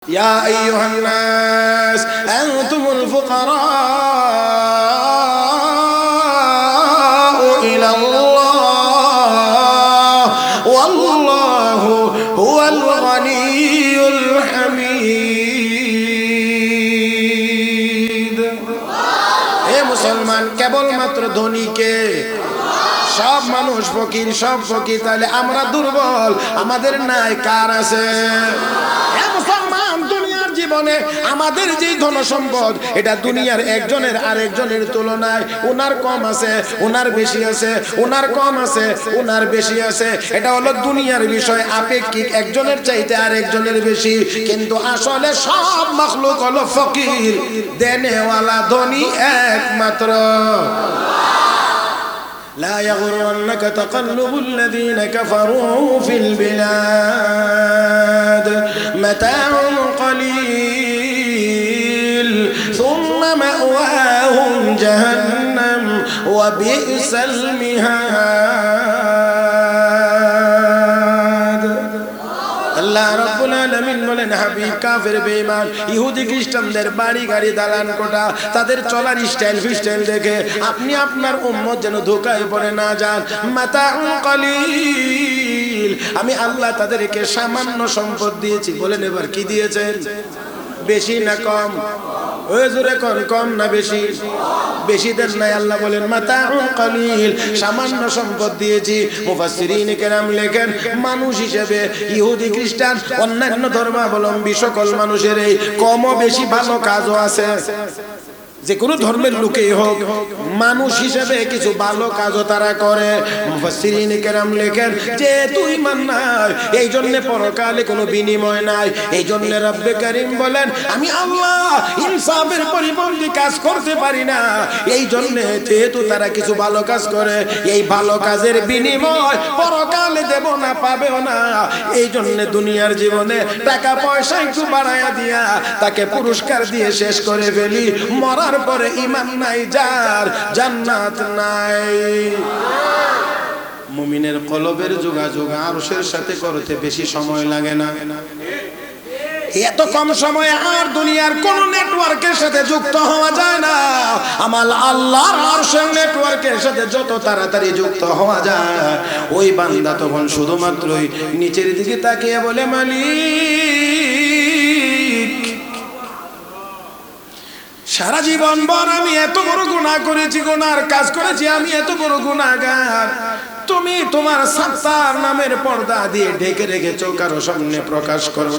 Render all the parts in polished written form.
يا أيها الناس أنتم الفقراء إلى الله والله هو الغني الحميد اے মুসলমান কেবলমাত্র ধনীকে সব মানুষ ফকির সব ফকির তাহলে আমরা দুর্বল আমাদের নাই কার আছে হে মুসলমান দুনিয়ার জীবনে আমাদের যে ধন সম্পদ এটা দুনিয়ার একজনের আরেকজনের তুলনায় ওনার কম আছে ওনার বেশি আছে ওনার কম আছে ওনার বেশি আছে এটা হলো দুনিয়ার বিষয় আপেক্ষিক একজনের চাইতে আরেকজনের বেশি কিন্তু আসলে সব মাখলুক হলো ফকির দেনেওয়ালা ধনী একমাত্র لا يغرنك تقلب الذين كفروا في البلاد متاع قليل ثم مأواهم جهنم وبئس المهاد আল্লাহ রাব্বুল আলামিন বলেন হাবিব কাফের বেঈমান ইহুদি খ্রিস্টানদের বাড়ি গাড়ি দালান কোঠা তাদের চলার স্টাইল ফিস্টাইল দেখে আপনি আপনার উম্মত যেন ধোঁকায় পড়ে না যান মাতাউন কলিল আমি আল্লাহ তাদেরকে সামান্য সম্পদ দিয়েছি বলেন এবার কি দিয়েছেন বেশি না কম ওই জোরে কোন কম না বেশি বেশি দেন নাই আল্লাহ বলেন মাতাউন কলিল সামান্য সম্পদ দিয়েছি মুফাসসিরিন কেরাম লেখেন মানুষ হিসেবে ইহুদি খ্রিস্টান অন্যান্য ধর্মাবলম্বী সকল মানুষের এই কম বেশি ভালো কাজও আছে যে কোনো ধর্মের লোকই হোক মানুষ হিসেবে কিছু ভালো কাজও তারা করে মুফাসসিরিন কেরাম লেখেন যে তুই মান নাই এই জন্য পরকালে কোনো বিনিময় নাই এই জন্য রব্বে কারীম বলেন আমি আল্লাহ ইনসাফের পরিপন্থী কাজ করতে পারি না এই জন্য যেহেতু তারা কিছু ভালো কাজ করে এই ভালো কাজের বিনিময় পরকালে দেব না পাবেও না এই জন্য দুনিয়ার জীবনে টাকা পয়সা একটু বাড়ায়া দিয়া তাকে পুরস্কার দিয়ে শেষ করে ফেলি মরা পরে ঈমান নাই যার জান্নাত নাই মুমিনের কলবের যোগাযোগ আরশের সাথে করতে বেশি সময় লাগে না এত কম সময়ে আর দুনিয়ার কোন নেটওয়ার্কের সাথে যুক্ত হওয়া যায় না আমার আল্লাহর আরশের নেটওয়ার্কের সাথে যত তাড়াতাড়ি যুক্ত হওয়া যায় ওই বান্দা তখন শুধুমাত্রই নিচের দিকে তাকিয়ে বলে মালিক সারা জীবন ভর আমি এত বড় গুনাহ করেছি গুনার কাজ করেছি আমি এত বড় গুনাহগার তুমি তোমার সাত্তার নামের পর্দা দিয়ে ঢেকে রেখেছো কারো সামনে প্রকাশ করো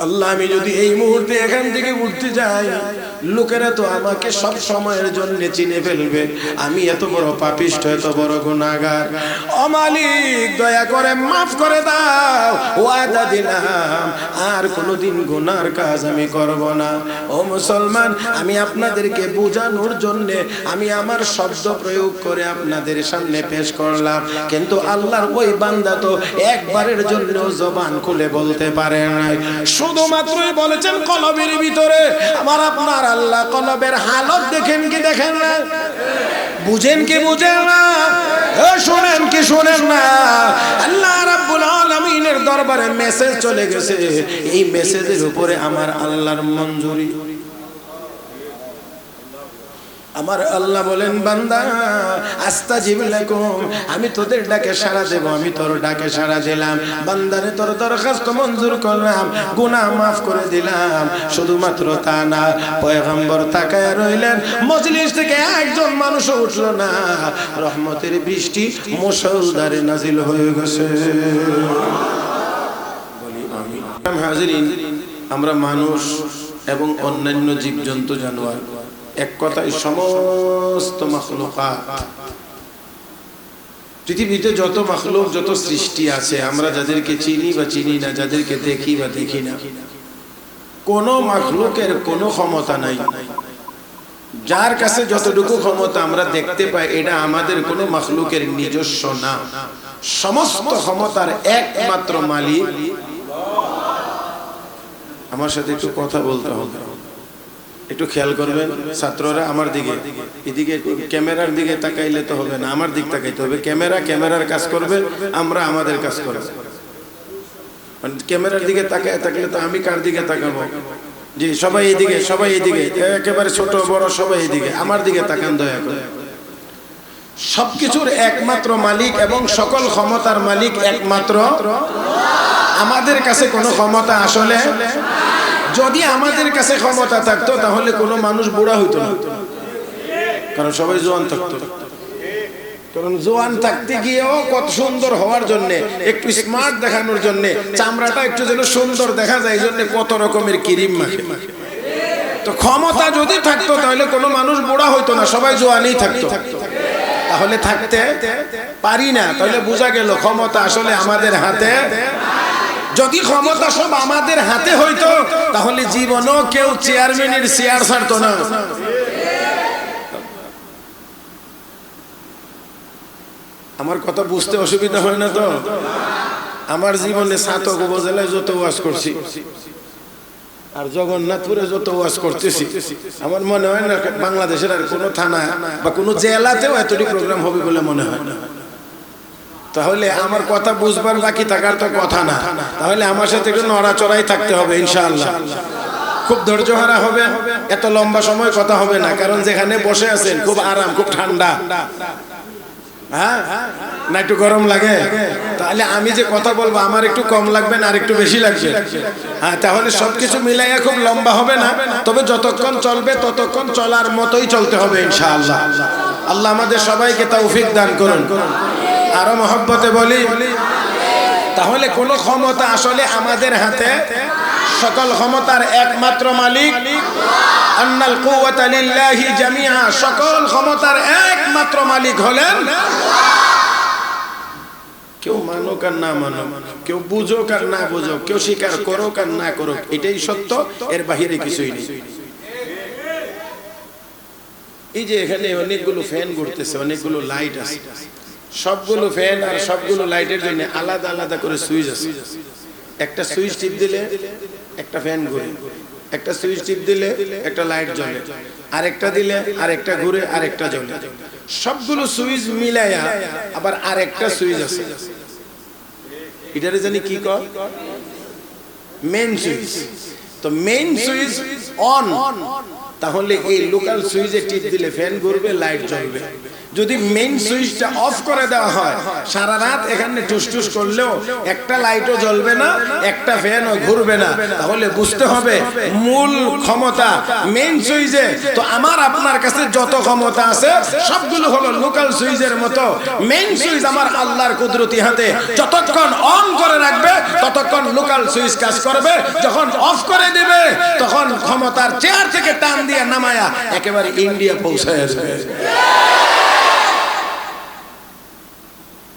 আল্লাহ আমি যদি এই মুহূর্তে এখান থেকে উঠতে যাই লোকেরা তো আমাকে সব সময়ের জন্য চিনে ফেলবে আমি এত বড় পাপিষ্ঠ এত বড় গুনাহগার ও মালিক দয়া করে মাফ করে দাও ওয়াদা দিলাম আর কোনোদিন গুনার কাজ আমি করব না ও মুসলমান আমি আপনাদেরকে বোঝানোর জন্য আমি আমার শব্দ প্রয়োগ করে আপনাদের সামনে পেশ করলাম কিন্তু আল্লাহর ওই বান্দা তো একবারের জন্য জবান খুলে বলতে পারে না শুধুমাত্রই বলেছেন কলবের ভিতরে আমার আপনার আল্লাহ কলবের হালত দেখেন কি দেখেন না বুঝেন কি বুঝেন না শুনেন কি শুনেন না আল্লাহ রাব্বুল আলামিনের দরবারে মেসেজ চলে গেছে এই মেসেজের উপরে আমার আল্লাহর মঞ্জুরি আমার আল্লাহ বলেন বান্দা আস্তাজিব লাকুম আমি তোদের ডাকে সাড়া দেব আমি তোর ডাকে সাড়া দিলাম বান্দারে তোর দরখাস্ত মঞ্জুর করলাম গুনাহ maaf করে দিলাম শুধুমাত্র তা না পয়গম্বর তাকায় রইলেন মজলিস থেকে একজন মানুষও উঠলো না রহমতের বৃষ্টি মুষলধারে নাজিল হয়ে গেছে বলি আমিন হাজিরিন আমরা মানুষ এবং অন্যান্য জীবজন্তু জানোয়ার এক কথায় সমস্ত মাখলুকাত পৃথিবীতে যত মাখলুক যত সৃষ্টি আছে আমরা যাদেরকে চিনি বা চিনি না যাদেরকে দেখি বা দেখি না কোনো মাখলুকের কোনো ক্ষমতা নাই যার কাছে যতটুকু ক্ষমতা আমরা দেখতে পাই এটা আমাদের কোনো মাখলুকের নিজস্ব না সমস্ত ক্ষমতার একমাত্র মালিক আমার সাথে একটু কথা বলতে হবে একটু খেয়াল করবেন ছাত্ররা আমার দিকে এদিকে ক্যামেরার দিকে তাকাইলে তো হবে না আমার দিক তাকাইতে হবে ক্যামেরা ক্যামেরার কাজ করবে আমরা আমাদের কাজ করব ক্যামেরার দিকে তাকায় থাকলে তো আমি কার দিকে তাকাবো? জি, সবাই এইদিকে, সবাই এইদিকে, একেবারে ছোট বড় সবাই এইদিকে, আমার দিকে তাকান দয়া করে। সবকিছুর একমাত্র মালিক এবং সকল ক্ষমতার মালিক একমাত্র। আমাদের কাছে কোনো ক্ষমতা আসলে, যদি আমাদের কাছে ক্ষমতা থাকতো তাহলে কোনো মানুষ বুড়া হইতো না, কারণ সবাই জোয়ান থাকতো। কারণ জোয়ান থাকতে গিয়েও কত সুন্দর হওয়ার জন্য, একটু স্মার্ট দেখানোর জন্য, চামড়াটা একটু যেন সুন্দর দেখা যায় এই জন্য কত রকমের ক্রিম মাখে। তো ক্ষমতা যদি থাকতো তাহলে কোনো মানুষ বুড়া হইতো না, সবাই জোয়ানই থাকতো। তাহলে থাকতে পারি না, তাহলে বোঝা গেল ক্ষমতা আসলে আমাদের হাতে। যদি ক্ষমতা সব আমাদের হাতে হইতো তাহলে জীবনও কেউ চেয়ারম্যানের চেয়ার ছাড়তো না। আমার কথা বুঝতে অসুবিধা হয় না তো? আমার জীবনে ছাতক উপজেলায় যত ওয়াজ করছি আর জগন্নাথপুরে যত ওয়াজ করতেছি, আমার মনে হয় না বাংলাদেশের আর কোনো থানা বা কোনো জেলাতেও এতটি প্রোগ্রাম হবে বলে মনে হয় না। তাহলে আমার কথা বুঝবার বাকি থাকার তো কথা না, তাহলে আমার সাথে একটু নড়াচড়াই থাকতে হবে ইনশাআল্লাহ। খুব ধৈর্য হারা হবে, এত লম্বা সময় কথা হবে না, কারণ যেখানে বসে আছেন খুব আরাম, খুব ঠান্ডা। হ্যাঁ না, একটু গরম লাগে? তাহলে আমি যে কথা বলবো আমার একটু কম লাগবে না আর একটু বেশি লাগবে? হ্যাঁ, তাহলে সবকিছু মিলাইয়া খুব লম্বা হবে না, তবে যতক্ষণ চলবে ততক্ষণ চলার মতোই চলতে হবে ইনশাআল্লাহ। আল্লাহ আমাদের সবাইকে তৌফিক দান করুন। আরো মহব্বতে বলি, তাহলে কোন ক্ষমতা আসলে আমাদের হাতে, সকল ক্ষমতার একমাত্র মালিক আন্নাল কুওয়াতা লিল্লাহি জামিআ, সকল ক্ষমতার একমাত্র মালিক হলেন। কেউ মানুক আর না মানুক, কেউ বুঝুক আর না বুঝুক, কেউ স্বীকার করুক আর না করুক, এটাই সত্য, এর বাহিরে কিছুই নেই। এই যে এখানে অনেকগুলো ফ্যান ঘুরতেছে, অনেকগুলো লাইট আছে, সবগুলো ফ্যান আর সবগুলো লাইটের জন্য আলাদা আলাদা করে সুইচ আছে। একটা সুইচ টিপ দিলে একটা ফ্যান ঘুরে, একটা সুইচ টিপ দিলে একটা লাইট জ্বলে, আরেকটা দিলে আরেকটা ঘুরে, আরেকটা জ্বলে। সবগুলো সুইচ মিলাইয়া আবার আরেকটা সুইচ আছে, এটারে জানি কি কয়, মেইন সুইচ। তো মেইন সুইচ অন, তাহলে এই লোকাল সুইচে টিপ দিলে ফ্যান ঘুরবে, লাইট জ্বলবে। যদি মেইন সুইচটা অফ করে দেওয়া হয়, সারা রাত এখানে টুসটুস করলেও একটা লাইটও জ্বলবে না, একটা ফ্যানও ঘুরবে না, তাহলে বুঝতে হবে মূল ক্ষমতা মেইন সুইচে। তো আমার আপনার কাছে যত ক্ষমতা আছে সবগুলো হলো লোকাল সুইচের মতো। মেইন সুইচ আমার আল্লাহর কুদরতি হাতে, যতক্ষণ অন করে রাখবে ততক্ষণ লোকাল সুইচ কাজ করবে, যখন অফ করে দিবে তখন ক্ষমতার চেয়ার থেকে টান দিয়ে নামায়া একেবারে ইন্ডিয়া পৌঁছায় আসবে।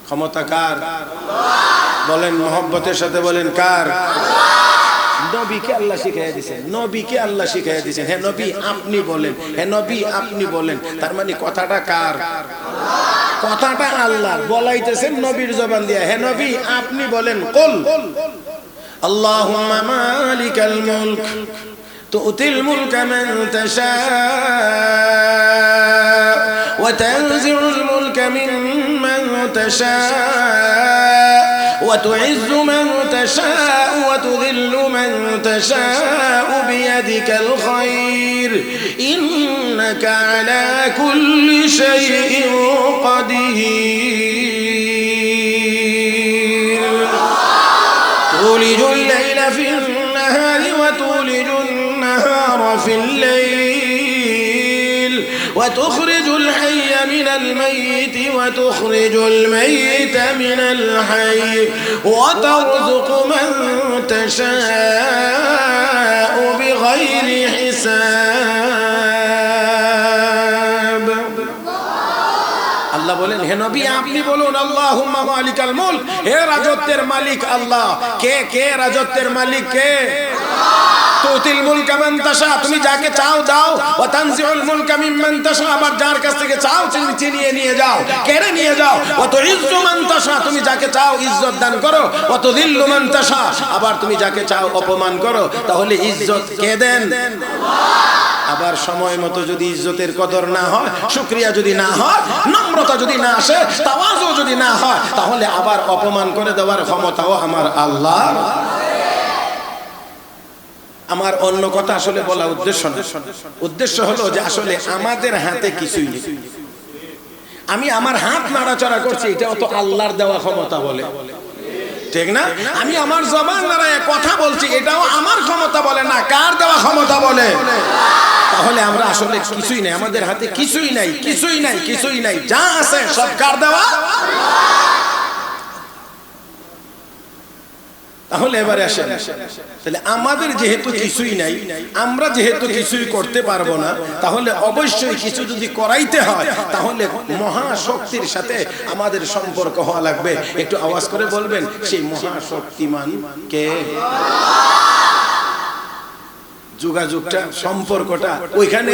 ক্ষমতা কার? বলেন মহব্বতের সাথে বলেন কার? নবীকে আল্লাহ শিখাইয়া দিয়েছেন, নবীকে আল্লাহ শিখাইয়া দিয়েছেন। হে নবী আপনি বলেন, হে নবী আপনি বলেন, তার মানে কথাটা কার? কথাটা আল্লাহ বলাইতেছেন নবীর জবান দিয়ে, হে নবী আপনি বলেন। কুল আল্লাহুম্মা মালিকাল মুলক তুতিল মুলকা মান তাশা ওয়া তানজিউল মুলকা মিম্মান তাশা وتعز من تشاء وتذل من تشاء بيدك الخير إنك على كل شيء قدير تولج الليل في النهار وتولج النهار في الليل وتخرج الحي من الميت وتخرج الميت من الحي وترزق من تشاء بغير حساب। আল্লাহ বলেন হে নবী আপনি বলুন আল্লাহুম্মা মালিকাল মুলক, হে রাজত্বের মালিক আল্লাহ। কে কে রাজত্বের মালিক? কে? তুতিল মুলকা মান তাশা, তুমি যাকে চাও দাও, ওয়া তানজিউল মুলকা মিম্মান তাশা, আবার যার কাছ থেকে চাও চিনিয়ে নিয়ে যাও, কেড়ে নিয়ে যাও। ওয়া তুইজ্জু মান তাশা, তুমি যাকে চাও ইজ্জত দান করো। ওয়া তুযিল্লু মান তাশা, আবার তুমি যাকে চাও অপমান করো। তাহলে ইজ্জত কে দেন? আবার সময় মতো যদি ইজ্জতের কদর না হয়, শুকরিয়া যদি না হয়, নম্রতা যদি না আসে, তাওয়াজু যদি না হয়, তাহলে আবার অপমান করে দেওয়ার ক্ষমতাও আমার আল্লাহ। আমার অন্য কথা আসলে বলা উদ্দেশ্য না, উদ্দেশ্য হলো যে আসলে আমাদের হাতে কিছুই নেই। আমি আমার হাত নাড়াচাড়া করছি, এটাও তো আল্লাহর দেওয়া ক্ষমতা বলে, ঠিক না? আমি আমার জবান নাড়ায় কথা বলছি, এটাও আমার ক্ষমতা বলে না, কার দেওয়া ক্ষমতা বলে? তাহলে আমরা আসলে কিছুই নাই, আমাদের হাতে কিছুই নাই, কিছুই নাই, কিছুই নাই, যা আছে সব কার দেওয়া? তাহলে এবারে আসেন, তাহলে আমাদের যেহেতু কিছুই নাই, আমরা যেহেতু কিছুই করতে পারবো না, তাহলে অবশ্যই কিছু যদি করাইতে হয় তাহলে মহাশক্তির সাথে আমাদের সম্পর্ক হওয়া লাগবে। একটু আওয়াজ করে বলবেন, সেই মহাশক্তিমান কে? যোগাযোগটা, সম্পর্কটা ওইখানে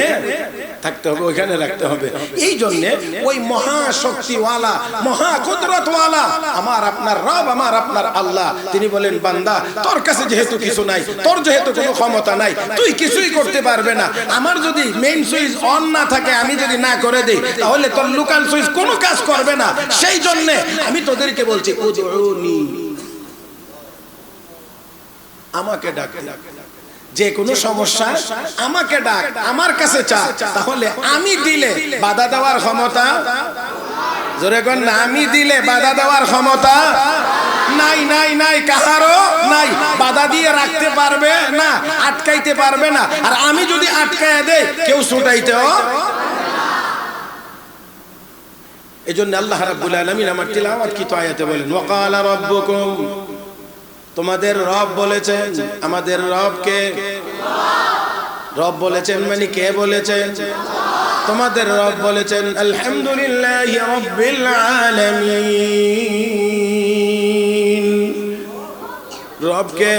থাকতে হবে, ওইখানে রাখতে হবে। এই জন্য ওই মহাশক্তিওয়ালা, মহাকুদরতওয়ালা আমার আপনার রব, আমার আপনার আল্লাহ, তিনি বলেন, বান্দা তোর কাছে যেহেতু কিছু নাই, তোর যেহেতু কোনো ক্ষমতা নাই, তুই কিছুই করতে পারবে না। আমার যদি মেইন সুইচ অন না থাকে, আমি যদি না করে দেই, তাহলে তোর লোকাল সুইচ কোনো কাজ করবে না। সেই জন্য আমি তোদেরকে বলছি, উদউনি, আমাকে ডাক, যে কোনো সমস্যা আমাকে ডাক, আমার কাছে চা, তাহলে আমি দিলে বাধা দেওয়ার ক্ষমতা, জোরে কোন না, আমি দিলে বাধা দেওয়ার ক্ষমতা নাই, নাই, নাই, কাহারও নাই। বাধা দিয়ে রাখতে পারবে না, আটকাইতে পারবে না। আর আমি যদি আটকায় দেই, কেউ ছুটাইতেও। এজন্য আল্লাহ রাব্বুল আলামিন আমার তিলাওয়াতকৃত আয়াতে বলেন, ওয়াকালা রাব্বুকুম, তোমাদের রব বলেছেন। আমাদের রবকে রব বলেছেন মানে কে বলেছেন? তোমাদের রব বলেছেন, আলহামদুলিল্লাহি রাব্বিল আলামিন। রবকে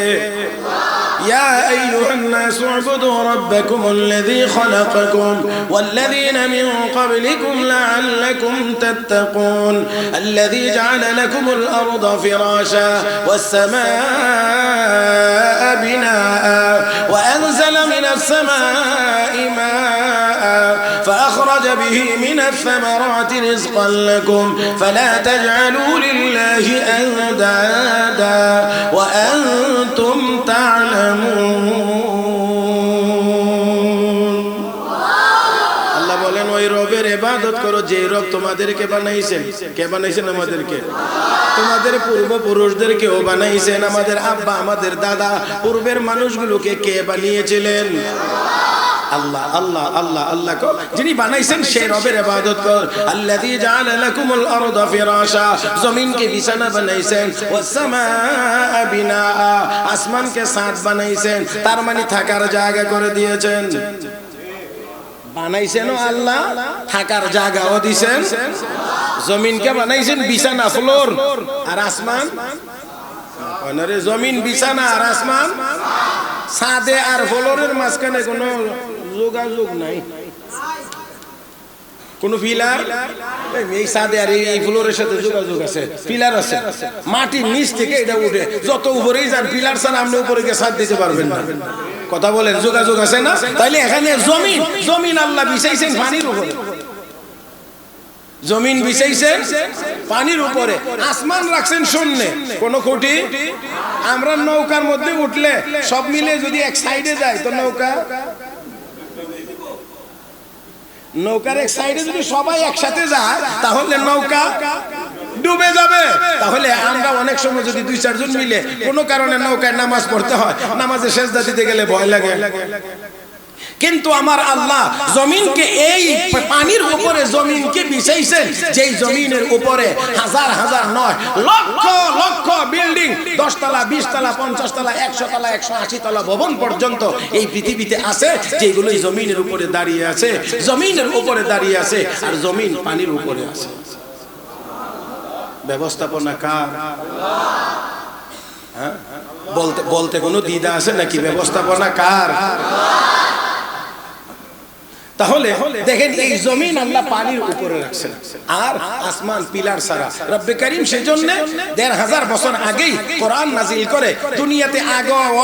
يا أيها الناس اعبدوا ربكم الذي خلقكم والذين من قبلكم لعلكم تتقون الذي جعل لكم الأرض فراشا والسماء بناء وأنزل من السماء ماء فأخرج به من الثمرات رزقا لكم فلا تجعلوا لله أندادا وأنتم تعلمون। আল্লাহ বলেন, ওই রবের ইবাদত করো যে রব তোমাদেরকে বানাইছেন। কে বানাইছেন? আমাদেরকে। তোমাদের পূর্বপুরুষদেরকেও বানাইছেন। আমাদের আব্বা, আমাদের দাদা, পূর্বের মানুষগুলোকে কে বানিয়েছিলেন? আল্লাহ, আল্লাহ, আল্লাহ, আল্লাহ যিনি বানাইছেন সেই রবের ইবাদত কর। আল্লাযী জাআলা লাকুমুল আরদা ফিরাশা, জমিনকে বিছানা বানাইছেন। ওয়াস সামাআ বিনাআ, আসমানকে ছাদ বানাইছেন, তার মানে থাকার জায়গা করে দিয়েছেন। বানাইছেনও আল্লাহ, থাকার জায়গাও দিবেন। জমিনকে বানাইছেন বিছানা, ফ্লোর, আর আসমান, মানে জমিন বিছানা আর আসমান ছাদে আর ফ্লোরের মাঝখানে কোনো যোগাযোগ নাই, কোন পিলার। এই ছাদে আর এই ফ্লোরের সাথে যোগাযোগ আছে, পিলার আছে। মাটির নিচ থেকে এটা উঠে, যত উপরেই যান পিলার ছাড়া আপনি উপরে গিয়ে ছাদ দিতে পারবেন না। কথা বলেন, যোগাযোগ আছে না? তাইলে এখানে জমিন, জমিন আল্লাহ বিছাইছেন পানির উপরে, জমিন বিছাইছেন পানির উপরে, আসমান রাখছেন শূন্যে, কোন খুঁটি। আমরা নৌকার মধ্যে উঠলে সব মিলে যদি এক সাইডে যায় তো নৌকার এক সাইডে যদি সবাই একসাথে যায় তাহলে নৌকা ডুবে যাবে। তাহলে আমরা অনেক সময় যদি 2-4 জন মিলে কোনো কারণে নৌকায় নামাজ পড়তে হয়, নামাজে সেজদা দিতে গেলে ভয় লাগে। কিন্তু আমার আল্লাহ জমিনকে, এই পানির উপরে জমিনকে বিছাইছেন, যেই জমিনের উপরে হাজার হাজার নয় লক্ষ লক্ষ বিল্ডিং, 10 তলা, 20 তলা, 50 তলা, 100 তলা, 180 তলা ভবন পর্যন্ত এই পৃথিবীতে আছে, যেগুলো জমিনের উপরে দাঁড়িয়ে আছে, জমিনের উপরে দাঁড়িয়ে আছে, আর জমিন পানির উপরে আছে। ব্যবস্থাপনা কার? হ্যাঁ, বলতে কোনো দ্বিধা আছে নাকি? ব্যবস্থাপনা কার? তাহলে দেখেন এই জমিন আল্লাহ পানির উপরে রাখছেন আর আসমান পিলার ছাড়া। রব্বে কারীম সেজন্য ১৫০০ বছর আগেই কোরআন নাজিল করে দুনিয়াতে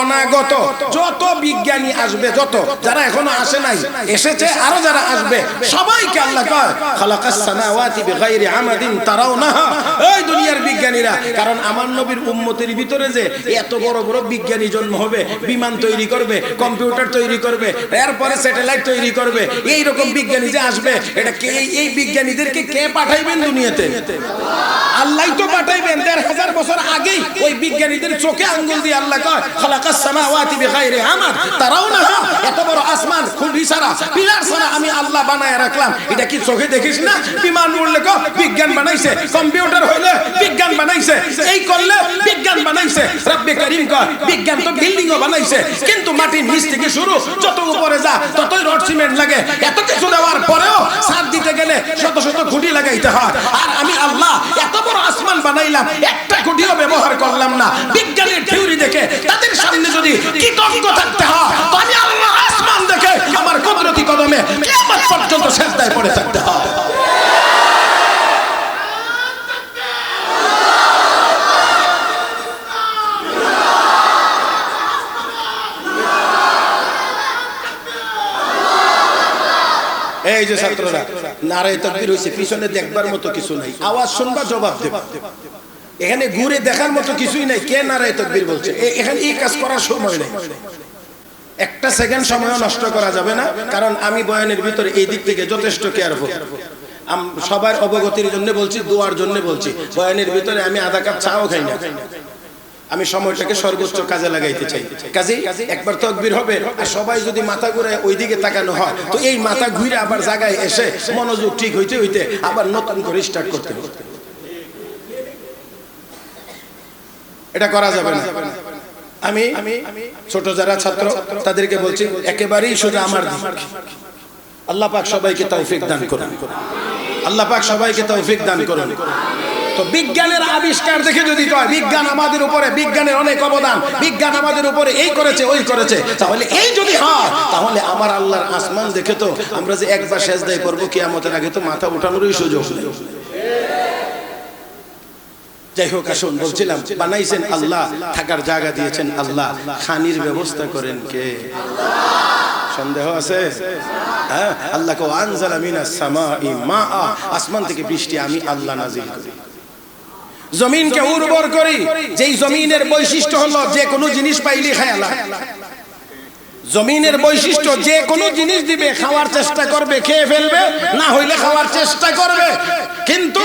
অনাগত যত বিজ্ঞানী আসবে, যত যারা এখনো আসে নাই, এসেছে আরো যারা আসবে, সবাইকে আল্লাহ কয় খালাকাস সামাওয়াতি বিগাইরি আমাদিন তারাউনাহা। এই দুনিয়ার বিজ্ঞানীরা, কারণ আমার নবীর উম্মতের ভিতরে যে এত বড় বড় বিজ্ঞানী জন্ম হবে, বিমান তৈরি করবে, কম্পিউটার তৈরি করবে, এরপরে স্যাটেলাইট তৈরি করবে, এই রকম বিজ্ঞানী যে আসবে, এটা কে? এই বিজ্ঞানীদেরকে কে পাঠাইবেন দুনিয়াতে? আল্লাহই তো পাঠাইবেন। ১৫০০ বছর আগেই ওই বিজ্ঞানীদের চোখে আঙ্গুল দিয়ে আল্লাহ কয় খালাকাস সামাওয়াতি বিগাইরি আমাদ তারাউনাহা। এত বড় আসমান খুঁটি ছাড়া, পিলার ছাড়া আমি আল্লাহ বানায় রাখলাম। এটা কি চোখে দেখিস না? বিমান উড়লে কো বিজ্ঞান বানাইছে, কম্পিউটার হইলে বিজ্ঞান বানাইছে, এই করলে বিজ্ঞান বানাইছে। রব্বে কারীম কয় বিজ্ঞান তো বিল্ডিংও বানাইছে, কিন্তু মাটির নিচ থেকে শুরু, যত উপরে যা ততই রড সিমেন্ট লাগে। এত কিছু দেওয়ার পরেও ছাদ দিতে গেলে শত শত খুঁটি লাগাইতে হয়। আর আমি আল্লাহ এত বড় আসমান বানাইলাম, একটা খুঁটিও ব্যবহার করলাম না। বিজ্ঞানের থিওরি দেখে তাদের সামনে যদি কৃতজ্ঞ থাকতে হয়, তো আমি আল্লাহ আসমান দেখে আমার কুদরতি কদমে কিয়ামত পর্যন্ত সিজদায় পড়ে থাকতে হয়। এই যে ছাত্ররা নারায়ে তাকবীর হইছে, পিছনে দেখবার মতো কিছু নাই, আওয়াজ শুনবা জবাব দেবা। এখানে ঘুরে দেখার মতো কিছুই নাই কে নারায়ে তাকবীর বলছে। এখানে এই কাজ করার সময় নেই, একটা সেকেন্ড সময়ও নষ্ট করা যাবে না, কারণ আমি বয়ানের ভিতরে এই দিক থেকে যথেষ্ট কেয়ারফুল। সবার অবগতির জন্য বলছি, দোয়ার জন্য বলছি। বয়ানের ভিতরে আমি আধা কাপ চাও খাই না, আমি সময়টাকে সর্বোচ্চ কাজে লাগাইতে চাই। কাজেই একবার তাকবীর হবে, আর সবাই যদি মাথা ঘুরে ওই দিকে তাকানো হয়, তো এই মাথা ঘুরে আবার জায়গায় এসে মনোযোগ ঠিক হইতে হইতে আবার নতুন করে স্টার্ট করতে হবে। এটা করা যাবে না। আমি ছোট যারা ছাত্র তাদেরকে বলছি, একেবারেই সোজা আমার দিকে। আল্লাহ পাক সবাইকে তৌফিক দান করুন, আল্লাহ পাক সবাইকে তৌফিক দান করুন। তো বিজ্ঞানের আবিষ্কার দেখে যদি কয় বিজ্ঞান আমাদের উপরে, বিজ্ঞানের অনেক অবদান, বিজ্ঞান আমাদের উপরে এই করেছে ওই করেছে, তাহলে এই যদি হয়, তাহলে আমার আল্লাহর আসমান দেখে তো আমরা যে একবার সেজদায় করবো কিয়ামতের আগে তো মাথা উঠানোরই সুযোগ নেই। যাই হোক, আসুন বলছিলাম, বানাইছেন আল্লাহ, থাকার জায়গা দিয়েছেন আল্লাহ, খানির ব্যবস্থা করেন কে? সন্দেহ আছে? হ্যাঁ, আল্লাহ কো আনজালা মিনাস সামাই মাআ, আসমান থেকে বৃষ্টি আমি আল্লাহ নাজিল করি, জমিনকে উর্বর করি। যেই জমিনের বৈশিষ্ট্য হলো যে কোনো জিনিস পাইলে খায়ালা। জমিনের বৈশিষ্ট্য যে কোনো জিনিস দিবে, খাওয়ার চেষ্টা করবে, খেয়ে ফেলবে, না হইলে খাওয়ার চেষ্টা করবে। কিন্তু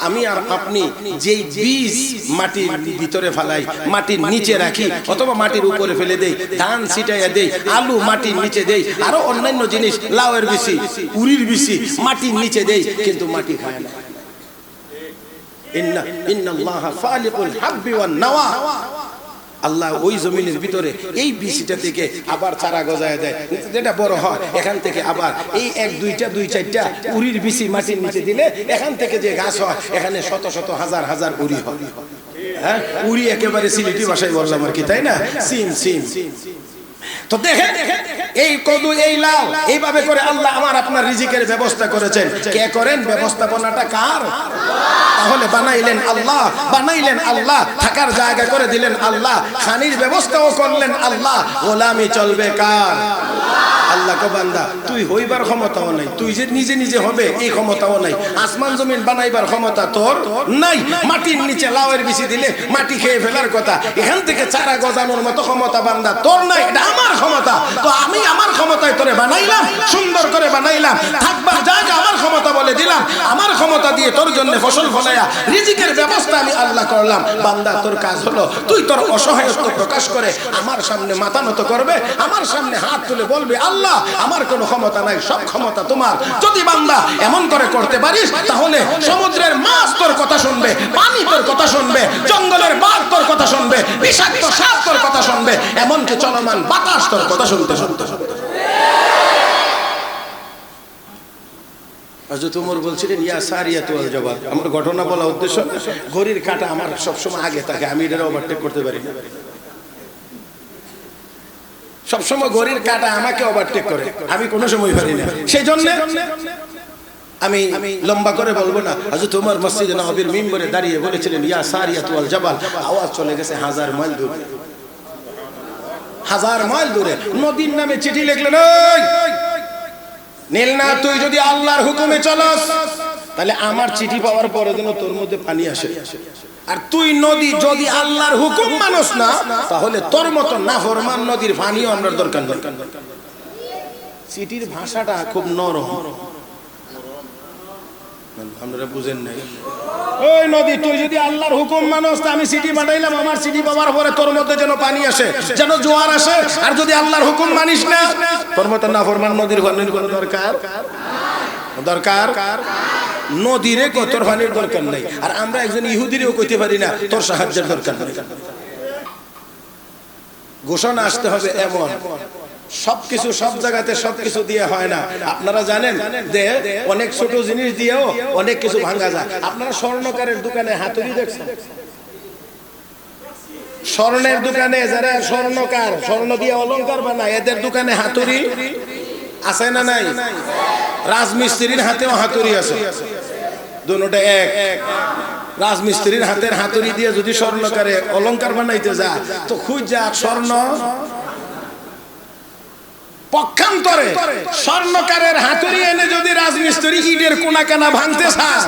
আমি আর আপনি যেই বীজ মাটির ভিতরে ফেলাই, মাটির নিচে রাখি, অথবা মাটির উপরে ফেলে দেই, ধান ছিটাইয়া দেই, আলু মাটির নিচে দেই, আরো অন্যান্য জিনিস, লাউয়ের বিচি, উরির বিচি মাটির নিচে দেই, কিন্তু মাটি খায় না। ইন্নাল্লাহা ফালিকুল হাব্বি ওয়ান নাওয়া, আল্লাহ ওই জমিনের ভিতরে এই বীজটা থেকে আবার চারা গজায় দেয়, যেটা বড় হয়, এখান থেকে আবার এই এক দুইটা দুই চারটা উরির বিচি মাটির নিচে দিলে এখান থেকে যে গাছ হয়, এখানে শত শত হাজার হাজার উরি হয়। হ্যাঁ, উরি একেবারে সিলেটি ভাষায় বললাম আর কি, তাই না? সিম সিম। তো দেখেন এই কদু, এই লাউ, এইভাবে করে আল্লাহ আমার আপনার রিজিকের ব্যবস্থা করেছেন। কে করেন? ব্যবস্থাপনাটা কার? তাহলে বানাইলেন আল্লাহ, বানাইলেন আল্লাহ, থাকার জায়গা করে দিলেন আল্লাহ, খানির ব্যবস্থাও করলেন আল্লাহ। গোলামি চলবে কার? আল্লাহ কো বান্দা তুই হইবার ক্ষমতাও নাই, তুই যে নিজে নিজে হবে এই ক্ষমতাও নাই, আসমান জমিন বানাইবার ক্ষমতা তোর নাই। মাটির নিচে লাউয়ের বিচি দিলে মাটি খেয়ে ফেলার কথা, এখান থেকে চারা গজানোর মতো ক্ষমতা বান্দা তোর নাই, এটা আমার ক্ষমতা। তো আমি আমার ক্ষমতায় তোরে বানাইলাম, সুন্দর করে বানাইলাম, থাকবার জায়গা আমার ক্ষমতা বলে দিলাম, আমার ক্ষমতা দিয়ে তোর জন্য ফসল ফলাইয়া রিজিকের ব্যবস্থা আমি আল্লাহ করলাম। বান্দা তোর কাজ হলো তুই তোর অসহায়ত্ব প্রকাশ করে আমার সামনে মাথা নত করবে, আমার সামনে হাত তুলে বলবে আল্লাহ আমার কোনো ক্ষমতা নাই, সব ক্ষমতা তোমার। যদি বান্দা এমন করে করতে পারিস, তাহলে সমুদ্রের মাছ তোর কথা শুনবে, পানি তোর কথা শুনবে, জঙ্গলের বাঘ তোর কথা শুনবে, বিষাক্ত সাপ তোর কথা শুনবে, এমনকি চলমান বাতাস তোর কথা শুনতে শুনতে শুনতে। হযরত ওমর বলছিলেন ইয়া সারিয়াতুল জবাব। আমার ঘটনা বলা উদ্দেশ্য, ঘড়ির কাঁটা আমার সবসময় আগে থাকে, আমি এটা ওভারটেক করতে পারি না। সবসময় ঘড়ির কাঁটা আমাকে ওভারটেক করে, আমি কোনো সময় পারি না। সেই জন্য আমি লম্বা করে বলবো না। হযরত ওমর মসজিদে নববীর মিম্বরে দাঁড়িয়ে বলেছিলেন, ইয়া সারিয়াতু ওয়াল জাবাল, আওয়াজ চলে গেছে 1000 মাইল দূরে, 1000 মাইল দূরে। নদীর নামে চিঠি লিখলেন, ওই নীলনা, তুই যদি আল্লাহর হুকুমে চলস তাহলে আমার চিঠি পাওয়ার পরে যেন তোর মধ্যে পানি আসে, আর তুই নদী যদি আল্লাহর হুকুম মানস না তাহলে তোর মতো নাফরমান নদীর পানিও আমার দরকার নেই। চিঠির ভাষাটা খুব নরম, আপনারা বুঝেন নাই? ওই নদী, তুই যদি আল্লাহর হুকুম মানস তা আমি চিঠি পাঠাইলাম, আমার চিঠি পাওয়ার পরে তোর মধ্যে যেন পানি আসে, যেন জোয়ার আসে। আর যদি আল্লাহর হুকুম মানিস না, তোর মতো নাফরমান নদীর পানির কোনো দরকার নদীরে তোর পানির দরকার নাই। আর আমরা একজন ইহুদিরেও কইতে পারি না তোর সাহায্যের দরকার নাই। ঘোষণা আসতে হবে এমন, সবকিছু সব জায়গাতে সবকিছু দিয়ে হয় না। আপনারা জানেন যে অনেক ছোট জিনিস দিয়েও অনেক কিছু ভাঙা যায়। আপনারা স্বর্ণকারের দোকানে হাতুড়ি দেখছেন? স্বর্ণের দোকানে যারা স্বর্ণকার, স্বর্ণ দিয়ে অলংকার বানায়, এদের দোকানে হাতুড়ি আছে না নাই? রাজমিস্ত্রির হাতেও হাতুড়ি আছে, দুটোটা এক। রাজমিস্ত্রির হাতের হাতুড়ি দিয়ে যদি স্বর্ণকারে অলংকার বানাইতে যায় তো খুঁজ যা স্বর্ণ। পক্ষান্তরে স্বর্ণকারের হাতুড়ি এনে যদি রাজমিস্ত্রি ইটের কোনা কানা ভাঙতে চায়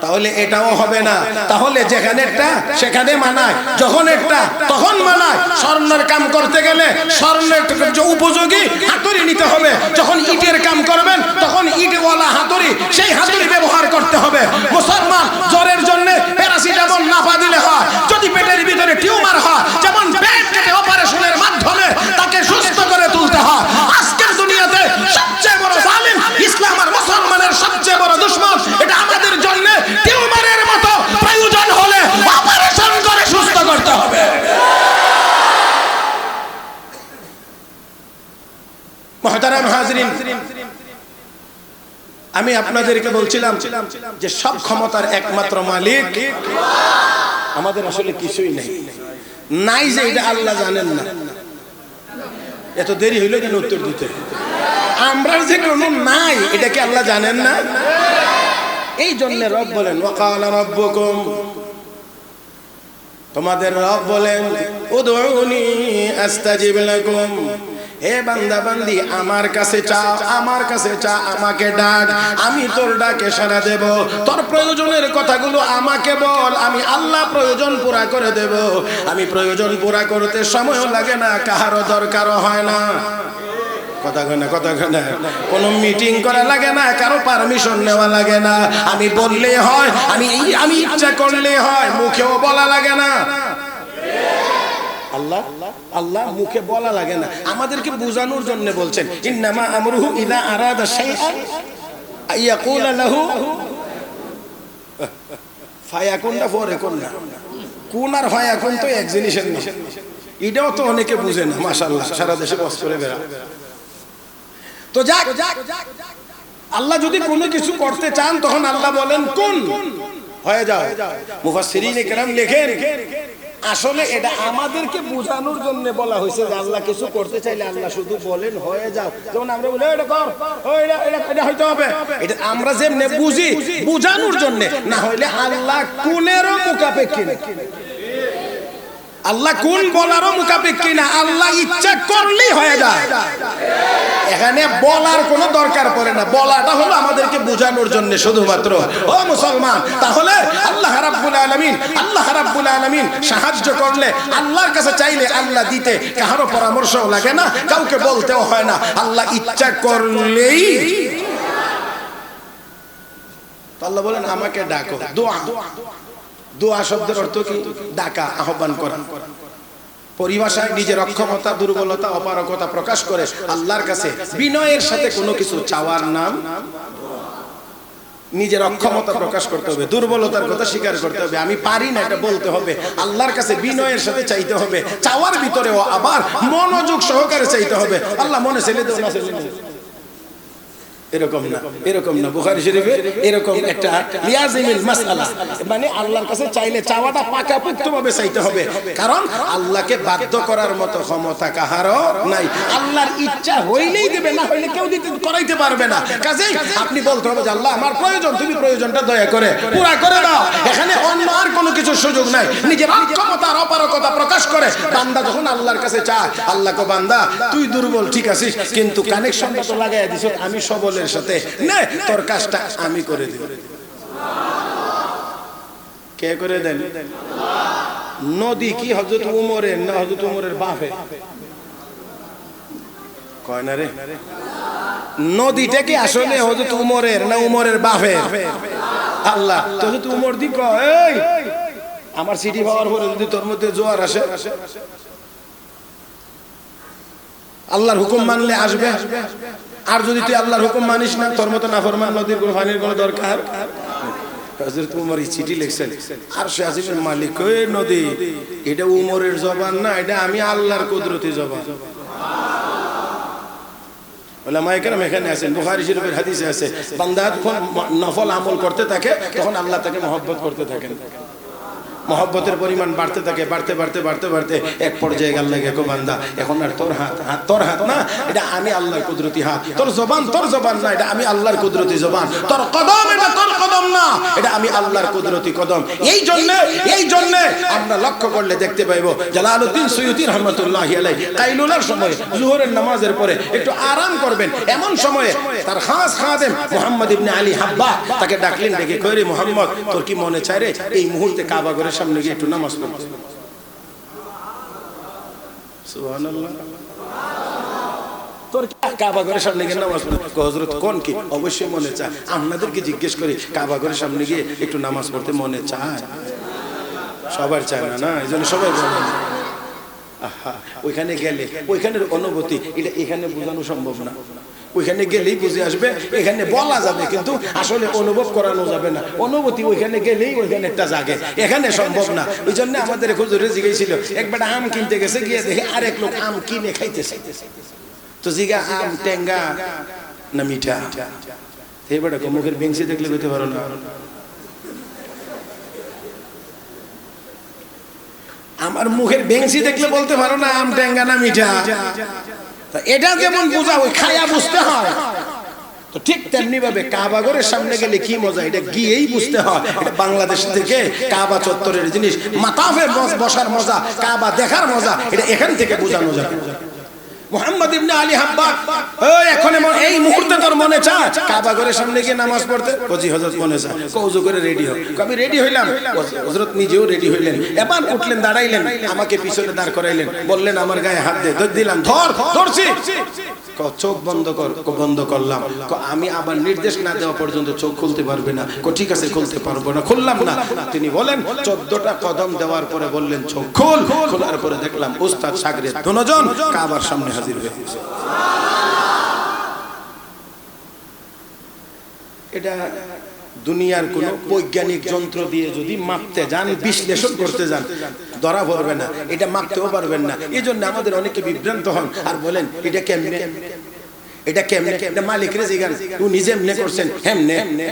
তাহলে এটাও হবে না। তাহলে যেখানে একটা সেখানে মানায়, যখন একটা তখন মানায়। স্বর্ণের কাম করতে গেলে স্বর্ণের উপযোগী হাতুড়ি নিতে হবে, যখন ইটের কাম করবেন তখন ইটওয়ালা হাতুড়ি, সেই হাতুড়ি ব্যবহার করতে হবে। মুসলমান জ্বরের জন্য প্যারাসিটামল নাফা দিলে হয়, যদি পেটের ভিতরে টিউমার হয়, যেমন পেট কেটে অপারেশনের মাধ্যমে তাকে সুস্থ করে তুলতে হয়। আজকের দুনিয়াতে সবচেয়ে বড় জালিম ইসলাম আর মুসলমানের সবচেয়ে বড় দুশমন। এটা আমাদের জন্য টিউমারের মতো, প্রয়োজন হলে অপারেশন করে সুস্থ করতে হবে। মুহতারাম হাজরিন, আমি আপনাদেরকে বলছিলাম যে সব ক্ষমতার একমাত্র মালিক আমাদের আসলে কিছুই নাই যে এটা আল্লাহ জানেন না। এত দেরি হইল কেন উত্তর দিতে? আমরা যে কোনো নাই এটা কি আল্লাহ জানেন না? এই জন্য রব বলেন, ওয়াকালা রাব্বুকুম, তোমাদের রব বলেন, উদউনি আস্তাজিব লাকুম, হে বান্দা বান্দি আমার কাছে চা, আমার কাছে চা, আমাকে ডাক, আমি তোর ডাকে সাড়া দেব। তোর প্রয়োজনের কথাগুলো আমাকে বল, আমি আল্লাহ প্রয়োজন পুরা করে দেব। আমি প্রয়োজন পুরা করতে সময়ও লাগে না, কাহারও দরকারও হয় না। কথা কয় না, কোনো মিটিং করা লাগে না, কারো পারমিশন নেওয়া লাগে না। আমি বললেই হয়, আমি ইচ্ছা করলেই হয়, মুখেও বলা লাগে না। আল্লাহ মুখে বলা লাগে না, আমাদেরকে বোঝানোর জন্য বলছেন, ইন্নামা আমরুহু ইযা আরাদা শাইআন আইয়াকুলা লাহু ফায়াকুনটা ফায়াকুন না। কুন আর ফায়াকুন তো এক জিনিসের না। এটাও তো অনেকে বুঝে না, মাশাআল্লাহ, সারা দেশে বস করে বেড়ায়। তো যাক, আল্লাহ যদি কোনো কিছু করতে চান তখন আল্লাহ বলেন কুন, হয়ে যাও। মুফাসসিরিন কেরাম লেখেন আসলে এটা আমাদেরকে বোঝানোর জন্য বলা হয়েছে যে আল্লাহ কিছু করতে চাইলে আল্লাহ শুধু বলেন হয়ে যাও। যেমন আমরা বলি এটা কর, এটা হইতে হবে, এটা আমরা যেমনি বুঝি বোঝানোর জন্য, না হইলে আল্লাহ কোনেরও মুখাপেক্ষী না। আল্লাহ কোন বলারও মুখাপেক্ষী না, আল্লাহ ইচ্ছা করলেই হয়ে যায়। এখানে বলার কোনো দরকার পড়ে না, বলাটা হলো আমাদেরকে বোঝানোর জন্য শুধুমাত্র। ও মুসলমান, তাহলে আল্লাহ রাব্বুল আলামিন সাহায্য করলে, আল্লাহর কাছে চাইলে আল্লাহ দিতে কারো পরামর্শও লাগে না, কাউকে বলতেও হয় না, আল্লাহ ইচ্ছা করলেই। আল্লাহ বলেন আমাকে ডাকো। দোয়া শব্দের অর্থ কি? ডাকা, আহ্বান করা। পরিভাষায় নিজের অক্ষমতা, দুর্বলতা, অপারগতা প্রকাশ করে আল্লাহর কাছে বিনয়ের সাথে কোনো কিছু চাওয়ার নাম। নিজের অক্ষমতা প্রকাশ করতে হবে, দুর্বলতার কথা স্বীকার করতে হবে, আমি পারি না এটা বলতে হবে, আল্লাহর কাছে বিনয়ের সাথে চাইতে হবে। চাওয়ার ভিতরেও আবার মনোযোগ সহকারে চাইতে হবে। আল্লাহ মনে চাইলে দেও, না চাইলে এরকম না, এরকম না। বুখারী শরীফে এরকম একটা লিয়াজিমিল মাসআলা, মানে আল্লাহর কাছে চাইলে চাওয়াটা পাকাপোক্তভাবে চাইতে হবে, কারণ আল্লাহকে বাধ্য করার মতো ক্ষমতা কাহারও নাই। আল্লাহর ইচ্ছা হইলেই দেবে, না হইলে কেউ দিতে করাইতে পারবে না। কাজেই আপনি বলতে হবে যে আল্লাহ আমার প্রয়োজন, তুমি প্রয়োজনটা দয়া করে পুরা করে দাও। এখানে অন্য আর কোনো কিছুর সুযোগ নাই। নিজের অক্ষমতার অপারগতা প্রকাশ করে বান্দা যখন আল্লাহর কাছে চায়, আল্লাহকে বান্দা তুই দুর্বল ঠিক আছিস, কিন্তু কানেকশনটা তো লাগাইয়া দিছ আমি সবলের সাথে, নে তোর কাজটা আমি করে দেব। কে করে দেন? নদী কি হযরত উমরের না হযরত উমরের বাপে? কয় না রে, নদীটা কি আসলে হযরত উমরের না উমরের বাপের? আল্লাহ তো হযরত উমর দি কয় এই আমার সিটি পাওয়ার পরে যদি তোর মধ্যে জোয়ার আসে, আল্লাহর হুকুম মানলে আসবে, আর যদি তুই আল্লাহর হুকুম মানিস না, তোর মতো নাফরমান নদীর কোনো পানির কোনো দরকার। হযরত উমর এই চিঠি লিখছেন, আরশে আজিমের মালিক, ওই নদী এটা উমরের জবান না, এটা আমি আল্লাহর কুদরতি জবান। উলামায়ে কেরাম এখানে আছেন, বুখারী শরীফের হাদিসে আছে বান্দা যখন নফল আমল করতে থাকে তখন আল্লাহ তাকে মহব্বত করতে থাকেন, মহব্বতের পরিমাণ বাড়তে থাকে, বাড়তে বাড়তে বাড়তে বাড়তে এক পর্যায়ে আল্লাহ কো বান্দা এখন আর তোর হাত তোর হাত না, এটা আমি আল্লাহর কুদরতি হাত, তোর জবান না, এটা আমি আল্লাহর কুদরতি জবান, তোর কদম এটা তোর কদম না, এটা আমি আল্লাহর কুদরতি কদম। এই জন্য আমরা লক্ষ্য করলে দেখতে পাইবো জালালউদ্দিন সুয়ুতী রাহমাতুল্লাহি আলাইহি কাইলুলার সময় জোহরের নামাজের পরে একটু আরাম করবেন, এমন সময়ে তার খাস খাদেম মুহাম্মদ ইবনে আলী হাব্বা তাকে ডাকলেন, ডেকে কইরে মুহাম্মদ তোর কি মনে চায় রে এই মুহূর্তে কাবা ঘরের সামনে গিয়ে একটু নামাজ পড়তে? সুবহানাল্লাহ, তোর কাবা ঘরের সামনে গিয়ে নামাজ পড়তে হযরত কোন কি? অবশ্যই মনে চায়। আপনাদেরকে জিজ্ঞেস করি কাবা ঘরের সামনে গিয়ে একটু নামাজ পড়তে মনে চায়? সবার চায় না, না এইজন্য সবাই বলে আহা ওইখানে গেলে ওইখানের অনুভূতি এটা এখানে বোঝানো সম্ভব না। ওইখানে গেলেই বুঝে আসবে, এখানে বলা যাবে কিন্তু আসলে অনুভব করানো যাবে না। অনুভূতি ওইখানে গেলেই ওইখানে একটা জাগে, এখানে সম্ভব না। ওই জন্য আমাদের হুজুরে জিজ্ঞেছিল, একবার আম কিনতে গেছে, গিয়ে দেখে আরেক লোক আম কিনে খাইতেছে, তো জিগা আম টেঙ্গা না মিঠা? এবারে মুখের বেঞ্চি দেখলে বলতে পারো না, আমার মুখের বেঞ্চি দেখলে বলতে পারো না আম টেঙ্গা না মিঠা? এটা যেমন বোঝা ওই খায়া বুঝতে হয়, তো ঠিক তেমনি ভাবে কাবা ঘরের সামনে গেলে কি মজা এটা গিয়েই বুঝতে হয়। এটা বাংলাদেশ থেকে কাবা চত্বরের জিনিস, মাতাফে বসার মজা, কাবা দেখার মজা, এটা এখান থেকে বোঝানো যায়। মুহাম্মদ ইবনে আলী হাব্বা ওই এখন এই মুহূর্তে তোর মনে চায় কাবা ঘরের সামনে গিয়ে নামাজ পড়তে? জি হযরত মনে চায়। কওজু করে রেডি হও। আমি রেডি হইলাম। হযরত নিজেও রেডি হইলেন, এবার উঠলেন, দাঁড়াইলেন, আমাকে পিছনে দাঁড় করাইলেন, বললেন আমার গায়ে হাত দে, দিলাম, ধরছি। চোখ বন্ধ কর, বন্ধ করলাম। আমি আবার নির্দেশ না দেওয়া পর্যন্ত চোখ খুলতে পারবে না। ঠিক আছে খুলতে পারবো না, খুললাম না। তিনি বলেন 14টা কদম দেওয়ার পরে বললেন চোখ খোল। খোলার পরে দেখলাম উস্তাদ শাগরিদ দুজন কাবার সামনে হাজির হয়ে গেছে। এটা দুনিয়ার কোন বৈজ্ঞানিক যন্ত্র দিয়ে যদি মাপতে যান, বিশ্লেষণ করতে যান, ধরা পড়বে না, এটা মাপতেও পারবেন না। এই জন্য আমাদের অনেকে বিভ্রান্ত হন আর বলেন এটা কেমনে, এটা কেমনে, এটা মালিকরে জিগান, উনি যেমনে করছেন হেমনে।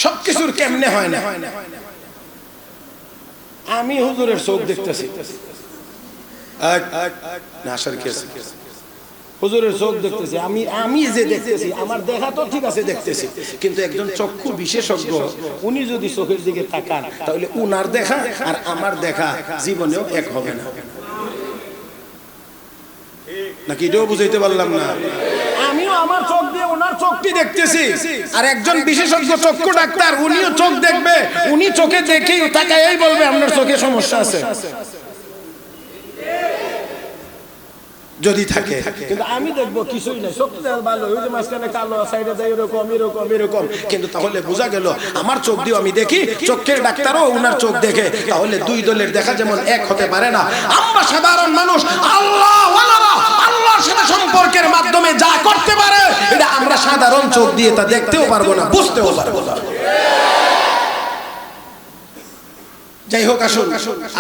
সবকিছুর কেমনে হয় না। আমি হুজুরের চোখ দেখতেছি, হুজুরের চোখ দেখতেছি, আমি যে দেখতেছি আমার দেখা তো ঠিক আছে দেখতেছি, কিন্তু একজন চক্ষু বিশেষজ্ঞ উনি যদি চোখের দিকে তাকান তাহলে উনার দেখা আর আমার দেখা জীবনেও এক হবে না। নাকি এটাও বুঝাইতে পারলাম না? আমিও আমার চোখ দিয়ে ওনার চোখটি দেখতেছি, আর একজন বিশেষজ্ঞ চক্ষু ডাক্তার উনিও চোখ দেখবে, উনি চোখে দেখেই তাকাই বলবে আপনার চোখে সমস্যা আছে যদি থাকে। কিন্তু আমি দেখবো কিছুই নাই, সবটা ভালো, ওই যে মাঝখানে কালো, সাইডে যায় এরকম এরকম এরকম, কিন্তু তাহলে বোঝা গেল আমার চোখ দিয়ে আমি দেখি, চোখের ডাক্তারও ওনার চোখ দেখে, তাহলে দুই দলের দেখা যেমন এক হতে পারে না। আমরা সাধারণ মানুষ আল্লাহর সাথে সম্পর্কের মাধ্যমে যা করতে পারে এটা আমরা সাধারণ চোখ দিয়ে তা দেখতেও পারবো না, বুঝতেও পারবো না। যাই হোক, আসুন,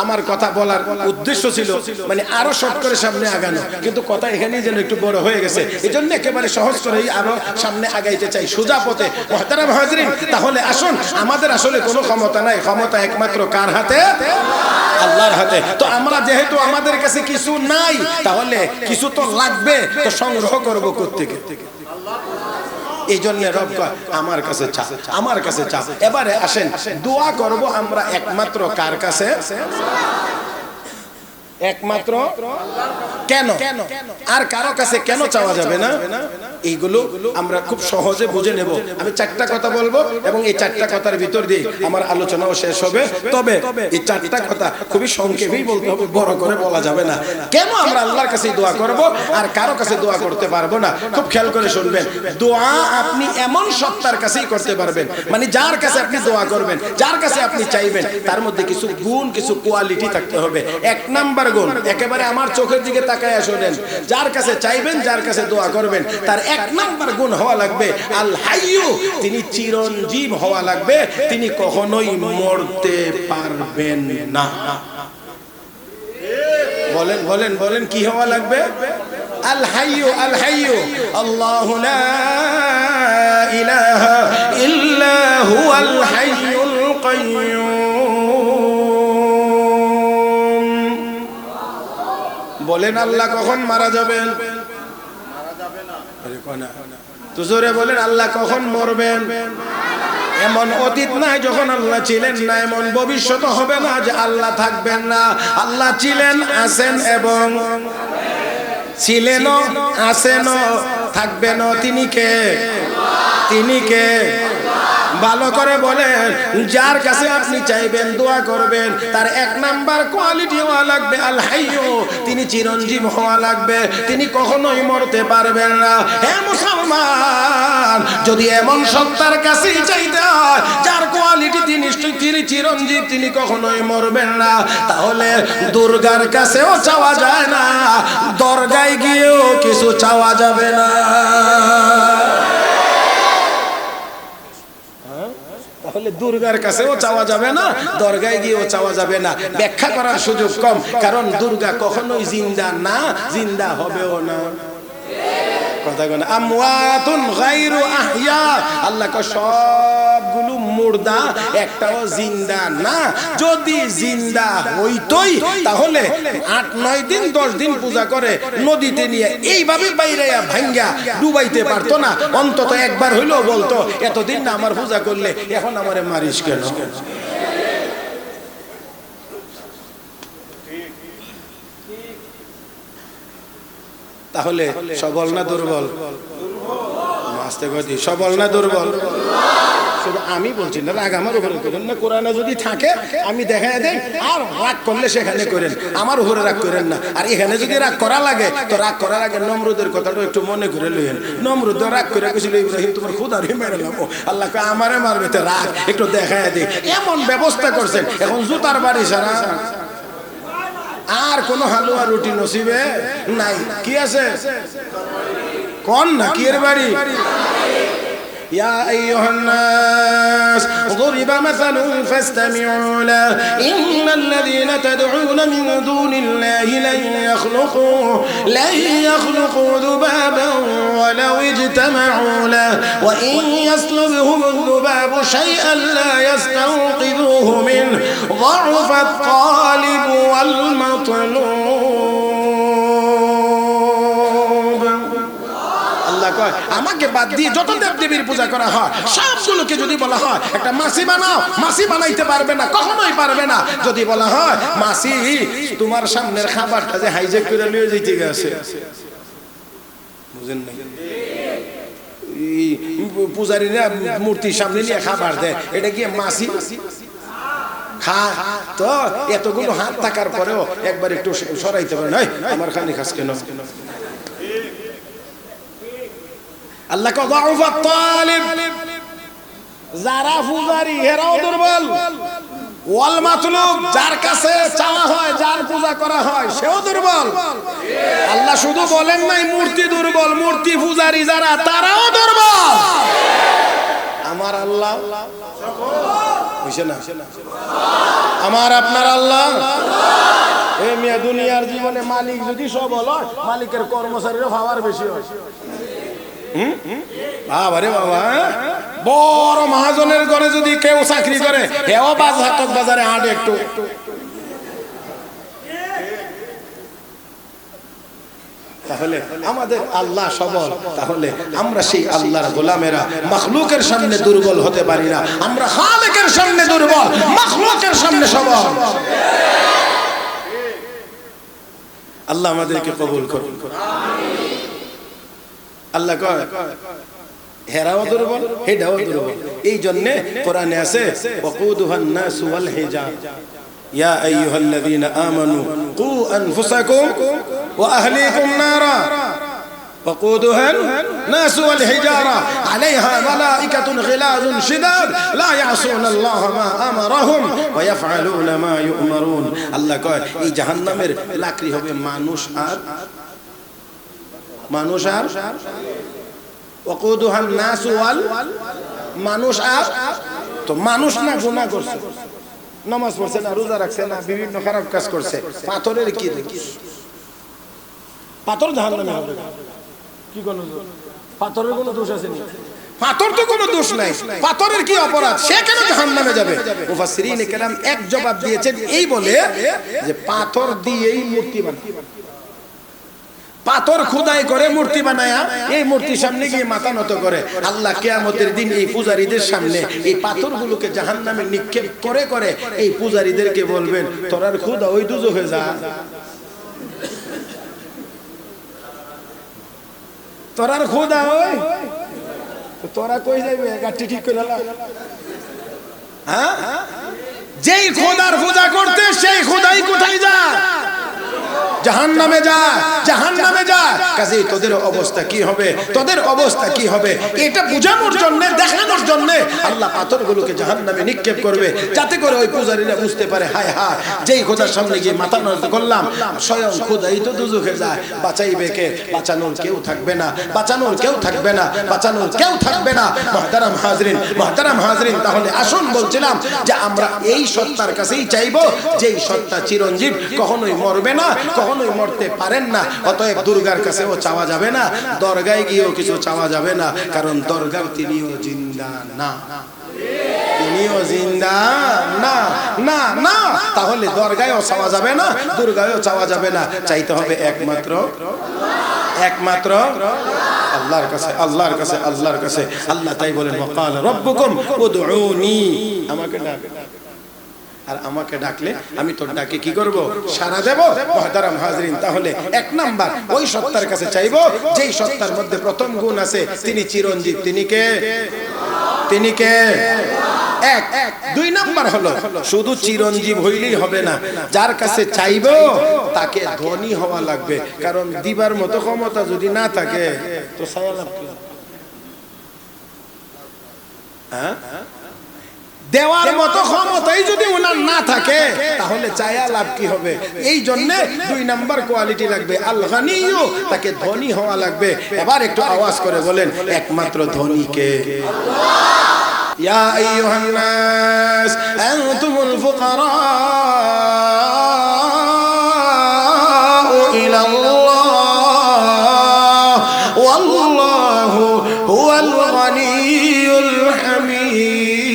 আমার কথা বলার উদ্দেশ্য ছিল মানে আরো শর্ট করে সামনে আগানো, কিন্তু কথা এখানেই যেন একটু বড় হয়ে গেছে, এই জন্য একেবারে সহজ করেই আরো সামনে আগাইতে চাই সোজা পথে। মুহতারাম হাজরিন, তাহলে আসুন, আমাদের আসলে কোনো ক্ষমতা নাই, ক্ষমতা একমাত্র কার হাতে? আল্লাহর হাতে। তো আমরা যেহেতু আমাদের কাছে কিছু নাই, তাহলে কিছু তো লাগবে, তো সংগ্রহ করবো কোত্থেকে? এই জন্য রব কয় আমার কাছে চা, আমার কাছে চা। এবারে আসেন, দোয়া করব আমরা একমাত্র কার কাছে? একমাত্র কেন? আর কারো কাছে কেন চাওয়া যাবে না? এইগুলো আমরা খুব সহজে বুঝে নেব। আমি চারটা কথা বলবো এবং এই চারটা কথার ভিতর দিয়ে আমার আলোচনাও শেষ হবে। তবে এই চারটা কথা খুবই সংক্ষেপেই বলতে হবে, বড় করে বলা যাবে না। কেন আমরা আল্লাহর কাছে দোয়া করব আর কারো কাছে দোয়া করতে পারবো না? খুব খেয়াল করে শুনবেন। দোয়া আপনি এমন সত্তার কাছেই করতে পারবেন, মানে যার কাছে আপনি দোয়া করবেন, যার কাছে আপনি চাইবেন, তার মধ্যে কিছু গুণ, কিছু কোয়ালিটি থাকতে হবে। এক নাম্বার গুণ, একেবারে আমার চোখের দিকে তাকায় শুনেন, যার কাছে চাইবেন, যার কাছে দোয়া করবেন, তার এক নাম্বার গুণ হওয়া লাগবে আল হাইয়ু, তিনি চিরঞ্জীব হওয়া লাগবে, তিনি কখনোই মরতে পারবেন না। বলেন বলেন বলেন, কি হওয়া লাগবে? আল হাইয়ু, আল হাইয়ু, আল্লাহু লা ইলাহা ইল্লা হুয়াল হাইয়ুল কাইয়্যুম। বলেন, আল্লাহ কখন মারা যাবেন? তো জোরে বলেন, আল্লাহ কখন মরবেন? এমন অতীত নাই যখন আল্লাহ ছিলেন না, এমন ভবিষ্যৎ হবে না যে আল্লাহ থাকবেন না। আল্লাহ ছিলেন, আছেন এবং ছিলেনও, আছেনও, থাকবেনও। তিনি কে? তিনি কে? ভালো করে বলেন, যার কাছে আপনি চাইবেন, দোয়া করবেন, তার এক নাম্বার কোয়ালিটি হওয়া লাগবে আল হাইয়ু, তিনি চিরঞ্জীব হওয়া লাগবে, তিনি কখনোই মরতে পারবেন না। হে মুসলমান, যদি এমন সত্তার কাছে চাইতে হয় যার কোয়ালিটি তিনি চিরঞ্জীব, তিনি কখনোই মরবেন না, তাহলে দুর্গার কাছেও চাওয়া যায় না, দরগায় গিয়েও কিছু চাওয়া যাবে না। তাহলে দুর্গার কাছেও চাওয়া যাবে না, দরগায় গিয়েও চাওয়া যাবে না। ব্যাখ্যা করার সুযোগ কম, কারণ দুর্গা কখনোই জিন্দা না, জিন্দা হবেও না। কথা বলে আমওয়াতুন গায়রু আহইয়া, আল্লাহ কয় সবগুলো মুর্দা, একটাও জিন্দা না। যদি জিন্দা হইতই তাহলে ৮-৯ দিন ১০ দিন পূজা করে নদীতে নিয়ে এইভাবে বাইরেয়া ভাঙ্গা ডুবাইতে পারতো না? অন্তত একবার হইলেও বলতো এতদিন না আমার পূজা করলে, এখন আমারে মারিস কেন? তাহলে সবল না দুর্বল? সবল না দুর্বল? শুধু আমি বলছি না, রাগ আমার উপরে করেন না। কোরআনে যদি থাকে আমি দেখায় দেই, আর রাগ করলে সেখানে করেন, আমার উপরে রাগ করেন না। আর এখানে যদি রাগ করা লাগে, তো রাগ করার আগে নমরুদের কথাটা একটু মনে করে লইয়েন। নমরুদ রাগ করে গেছিল, ইব্রাহিম তোমার খুদারই মেরে নেবো, আল্লাহ আমারে মারবে, তো রাগ একটু দেখায় দেই, এমন ব্যবস্থা করছেন। এখন জুতার বাড়ি ছাড়া আর কোন হালুয়া রুটি নসিবে নাই। কি আছে কোন না? কি এর বাড়ি? يا أيها الناس ضرب مثل فاستمعوا له إن الذين تدعون من دون الله لن يخلقوا ذبابا ولو اجتمعوا له وإن يسلبهم الذباب شيئا لا يستنقذوه منه ضعف الطالب والمطلوب। আমাকে বাদ দিয়ে যত দেবদেবীর পূজা করা হয় সবগুলোকে যদি বলা হয় একটা মাসি বানাও, মাসি বানাইতে পারবে না, কখনোই পারবে না। যদি বলা হয় মাসি তোমার সামনের খাবারটা যে হাইজেক করে নিয়ে যেতে গেছে, বুঝেন না? পূজারীরা মূর্তির সামনে নিয়ে খাবার দেয়, এটা কি মাসি খা? তো এতগুলো হাত থাকার পরেও একবার একটু সরাইতে পারে না, আমার খানি খাস কেন? আল্লাহ কা যাউফাত তালিব, যারা পূজারী এরাও দুর্বল, ওয়াল মাতলুব, যার কাছে চাওয়া হয়, যার পূজা করা হয় সেও দুর্বল। আল্লাহ শুধু বলেন নাই মূর্তি দুর্বল, মূর্তি পূজারী যারা তারাও দুর্বল। আমার আল্লাহ হইছে না? আমার আপনার আল্লাহ এ মিয়া দুনিয়ার জীবনে মালিক যদি সব হলো মালিকের কর্মচারীরা পাওয়ার বেশি হয়। বাবারে বাবা, বড় মহাজনের ঘরে যদি কেউ চাকরি করে হেও বাজারে হাঁটে একটু। তাহলে আমাদের আল্লাহ সবল, তাহলে আমরা সেই আল্লাহর গোলামেরা মাখলুকের সামনে দুর্বল হতে পারি না। আমরা খালেকের সামনে দুর্বল, মাখলুকের সামনে সবল। আল্লাহ আমাদেরকে কবুল করুন। আল্লাহ কয় হেরাও দুর্বল, হেডাও দুর্বল। এই জন্য কোরআনে আছে ওয়াকুদুহান নাসু ওয়াল হিজার ইয়া আইয়ুহাল্লাযীনা আমানু কু আনফুসাকুম ওয়া আহলিকুম নারা وقودها الناس والحجارة عليها ملائكة غلاظ شداد لا يعصون الله ما أمرهم ويفعلون ما يؤمرون। আল্লাহ কয় এই জাহান্নামের লাকড়ি হবে মানুষ আর ওয়াকুদুহা الناس ওয়াল মানুষ আর, তো মানুষ না গুনাহ করছে, নামাজ পড়ছে না, রোজা রাখছে না, বিভিন্ন খারাপ কাজ করছে, পাথরের কি দোষ? পাথর জাহান্নামে হবে। কি কোনো পাথরের কোনো দোষ আছে নি? পাথর তো কোনো দোষ নাই, পাথরের কি অপরাধ, সে কেন জাহান্নামে যাবে? মুফাসসিরিনে কেরাম এক জবাব দিয়েছেন এই বলে যে পাথর দিয়েই মূর্তি বানায়, পাথর খোদাই করে মূর্তি বানায়া এই মূর্তির সামনে গিয়ে মাথা নত করে। আল্লাহ কিয়ামতের দিন এই পূজারীদের সামনে এই পাথরগুলোকে জাহান্নামে নিক্ষেপ করে করে এই পূজারীদেরকে বলবেন তোরার খোদা ওই দুজখে যা, তোরার খোদা ওই, তোরা কই যাইবে? গাড়ি ঠিক করে নাও। হ্যাঁ, যেই খোদার পূজা করতে সেই খোদাই কোথায় যায়? জাহান্নামে যায়, জাহান্নামে যায়। কাজেই তোদের অবস্থা কি হবে, তোদের অবস্থা কি হবে এটা বোঝানোর জন্য, দেখানোর জন্য আল্লাহ পাথরগুলোকে জাহান্নামে নিক্ষেপ করবে, যাতে করে ওই পূজারীরা বুঝতে পারে হায় হায় যেই খোদার সামনে গিয়ে মাথা নত করলাম স্বয়ং খোদাই তো দুজখে যায়, বাঁচাইবে কে? বাঁচানোর কেউ থাকবে না, বাঁচানোর কেউ থাকবে না, বাঁচানোর কেউ থাকবে না। মুহতারাম হাজরিন, মুহতারাম হাজরিন, তাহলে আসুন বলছিলাম যে আমরা এই সত্তার কাছেই চাইবো যেই সত্তা চিরঞ্জীব, কখনোই মরবে না, কখনোই মরতে পারেন না। অতএব দুর্গার কাছেও চাওয়া যাবে না, দরগায় গিয়েও কিছু চাওয়া যাবে না, কারণ দরগার তিনিও জিন্দা না, তিনিও জিন্দা না, না না। তাহলে দরগায়ও চাওয়া যাবে না, দুর্গায়ও চাওয়া যাবে না, চাইতে হবে একমাত্র একমাত্র আল্লাহর কাছে, আল্লাহর কাছে, আল্লাহর কাছে। আল্লাহ তাই বলেন ওয়াকাল রাব্বুকুম উদউনি, আমাকে ডাক, আর আমাকে ডাকলে আমি তোর ডাকে কি করব? সাড়া দেব। মুহতারাম হাজরিন, তাহলে এক নাম্বার ওই সত্তার কাছে চাইবো যেই সত্তার মধ্যে প্রথম গুণ আছে, তিনি চিরঞ্জীব। তিনি কে? তিনি কে? এক। দুই নাম্বার হলো শুধু চিরঞ্জীব হইলেই হবে না, যার কাছে চাইবো তাকে ধনী হওয়া লাগবে, কারণ দিবার মতো ক্ষমতা যদি না থাকে তো ছায়া লাভ কি? হ্যাঁ, দেওয়ার মতো ক্ষমতাই যদি ওনার না থাকে তাহলে চায়া লাভ কি হবে? এই জন্য দুই নাম্বার কোয়ালিটি লাগবে আল গানিয়্যু, তাকে ধনী হওয়া লাগবে। এবার একটু আওয়াজ করে বলেন একমাত্র ধনী কে? আল্লাহ। ইয়া আইয়ুহান নাস আনতুমুল ফুকারা ইলাল্লাহ ওয়াল্লাহু হুয়াল গানিয়্যুল হামিদ।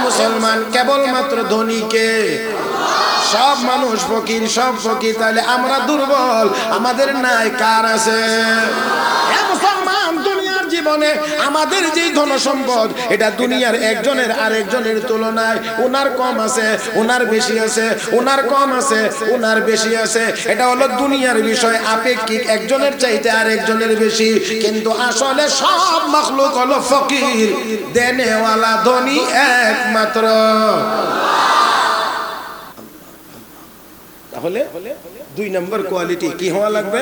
মুসলমান কেবলমাত্র ধনীকে, সব মানুষ ফকির, সব ফকির। তাহলে আমরা দুর্বল, আমাদের নাই কার আছে? মুসলমান দুনিয়ার জীবনে আমাদের যে ধন সম্পদ এটা দুনিয়ার একজনের আরেকজনের তুলনায় ওনার কম আছে, ওনার বেশি আছে, ওনার কম আছে, ওনার বেশি আছে। এটা হলো দুনিয়ার বিষয়, আপেক্ষিক, একজনের চাইতে আরেকজনের বেশি। কিন্তু আসলে সব মাখলুক হলো ফকির, দেনেওয়ালা ধনী একমাত্র। তাহলে দুই নম্বর কোয়ালিটি কি হওয়া লাগবে?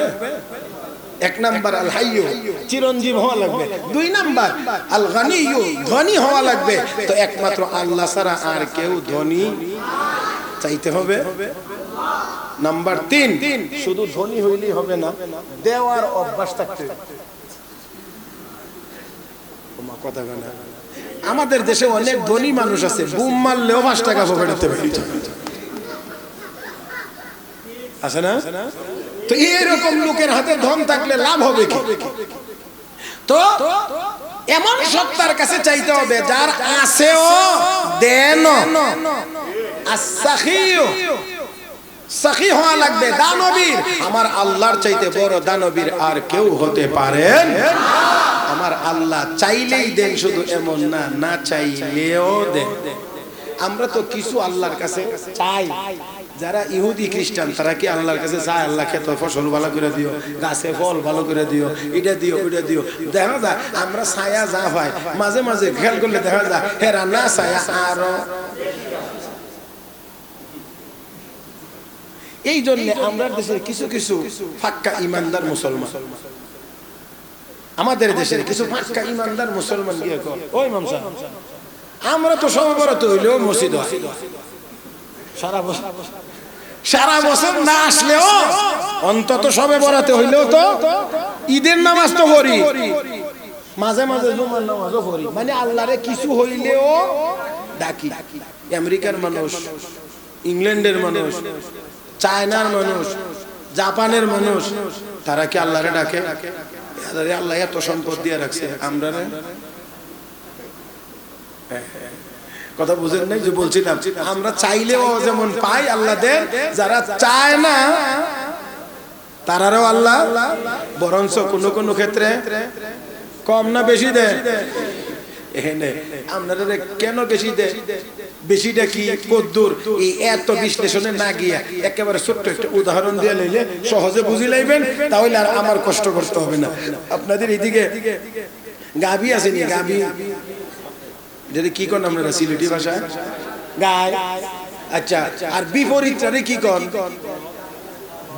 এক নাম্বার আল হাইয়্যু, চিরঞ্জীব হওয়া লাগবে। দুই নাম্বার আল গানিয়্যু, ধনী হওয়া লাগবে। তো একমাত্র আল্লাহ ছাড়া আর কেউ ধনী চাইতে হবে। নাম্বার 3, শুধু ধনী হইলেই হবে না, দেওয়ার অভ্যাস থাকতে হবে। কথা বলে আমাদের দেশে অনেক ধনী মানুষ আছে, বুম মারলেও 5 টাকা পকেটেতে বেরিয়ে যায়, আছে না? তো এরকম লোকের হাতে ধন থাকলে লাভ হবে কি? তো এমন সত্তার কাছে চাইতে হবে যার আছেও দেন, as-sakhiy সাখী হওয়া লাগবে। দানবীর, আমার আল্লাহর চাইতে বড় দানবীর আর কেউ হতে পারেন? আমার আল্লাহ চাইলেই দেন, শুধু এমন না, না চাইলেও দেন। আমরা তো কিছু আল্লাহর কাছে চাই, যারা ইহুদি খ্রিস্টান তারা কি আল্লাহর কাছে চায় আল্লাহ খেত ফসল ভালো করে দিও, গাছে ফল ভালো করে দিও, এটা দিও ওইটা দিও। দেখা যায় আমরা ছায়া যা হয় মাঝে মাঝে খেয়াল করলে দেখা যায় হেরা না ছায়া আরো। এই জন্য আমরা দেশের কিছু কিছু ফাক্কা ইমানদার মুসলমান, আমাদের দেশের কিছু ফাক্কা ইমানদার মুসলমান গিয়ে কর, ওই ইমাম সাহেব আমরা তো সবে বরাতে হইলেও মসজিদ সারা বছর না আসলেও অন্তত সবে বরাতে হইলেও তো ঈদের নামাজ তো পড়ি, মাঝে মাঝে জুমার নামাজও পড়ি, মানে আল্লাহরে কিছু হইলেও ডাকি। আমেরিকার মানুষ, ইংল্যান্ডের মানুষ, চায়নার মানুষ, জাপানের মানুষ, তারা কি আল্লাহরে ডাকে? আল্লাহ এত সম্পদ দিয়ে রাখছে, আমরা কথা বুঝেন নাই যে বলছিলাম আমরা চাইলেও যেমন পাই আল্লাহ দেন, যারা চায় না তারাও আল্লাহ বরঞ্চ কোন কোন ক্ষেত্রে কম না বেশি দেয়। এখানে আপনারা কেন বেশি দেয়, বেশিটা কি কদ্দুর, এই এত বিশ্লেষণে না গিয়া একেবারে ছোট্ট একটা উদাহরণ দিয়ে লইলে সহজে বুঝি লাইবেন, তাহলে আর আমার কষ্ট করতে হবে না। আপনাদের এদিকে গাবি আছে নি? গাবি যদি কি করেন আপনারা সিলেটি ভাষায়? গায়। আচ্ছা, আর বিপরীতটারে কি কন?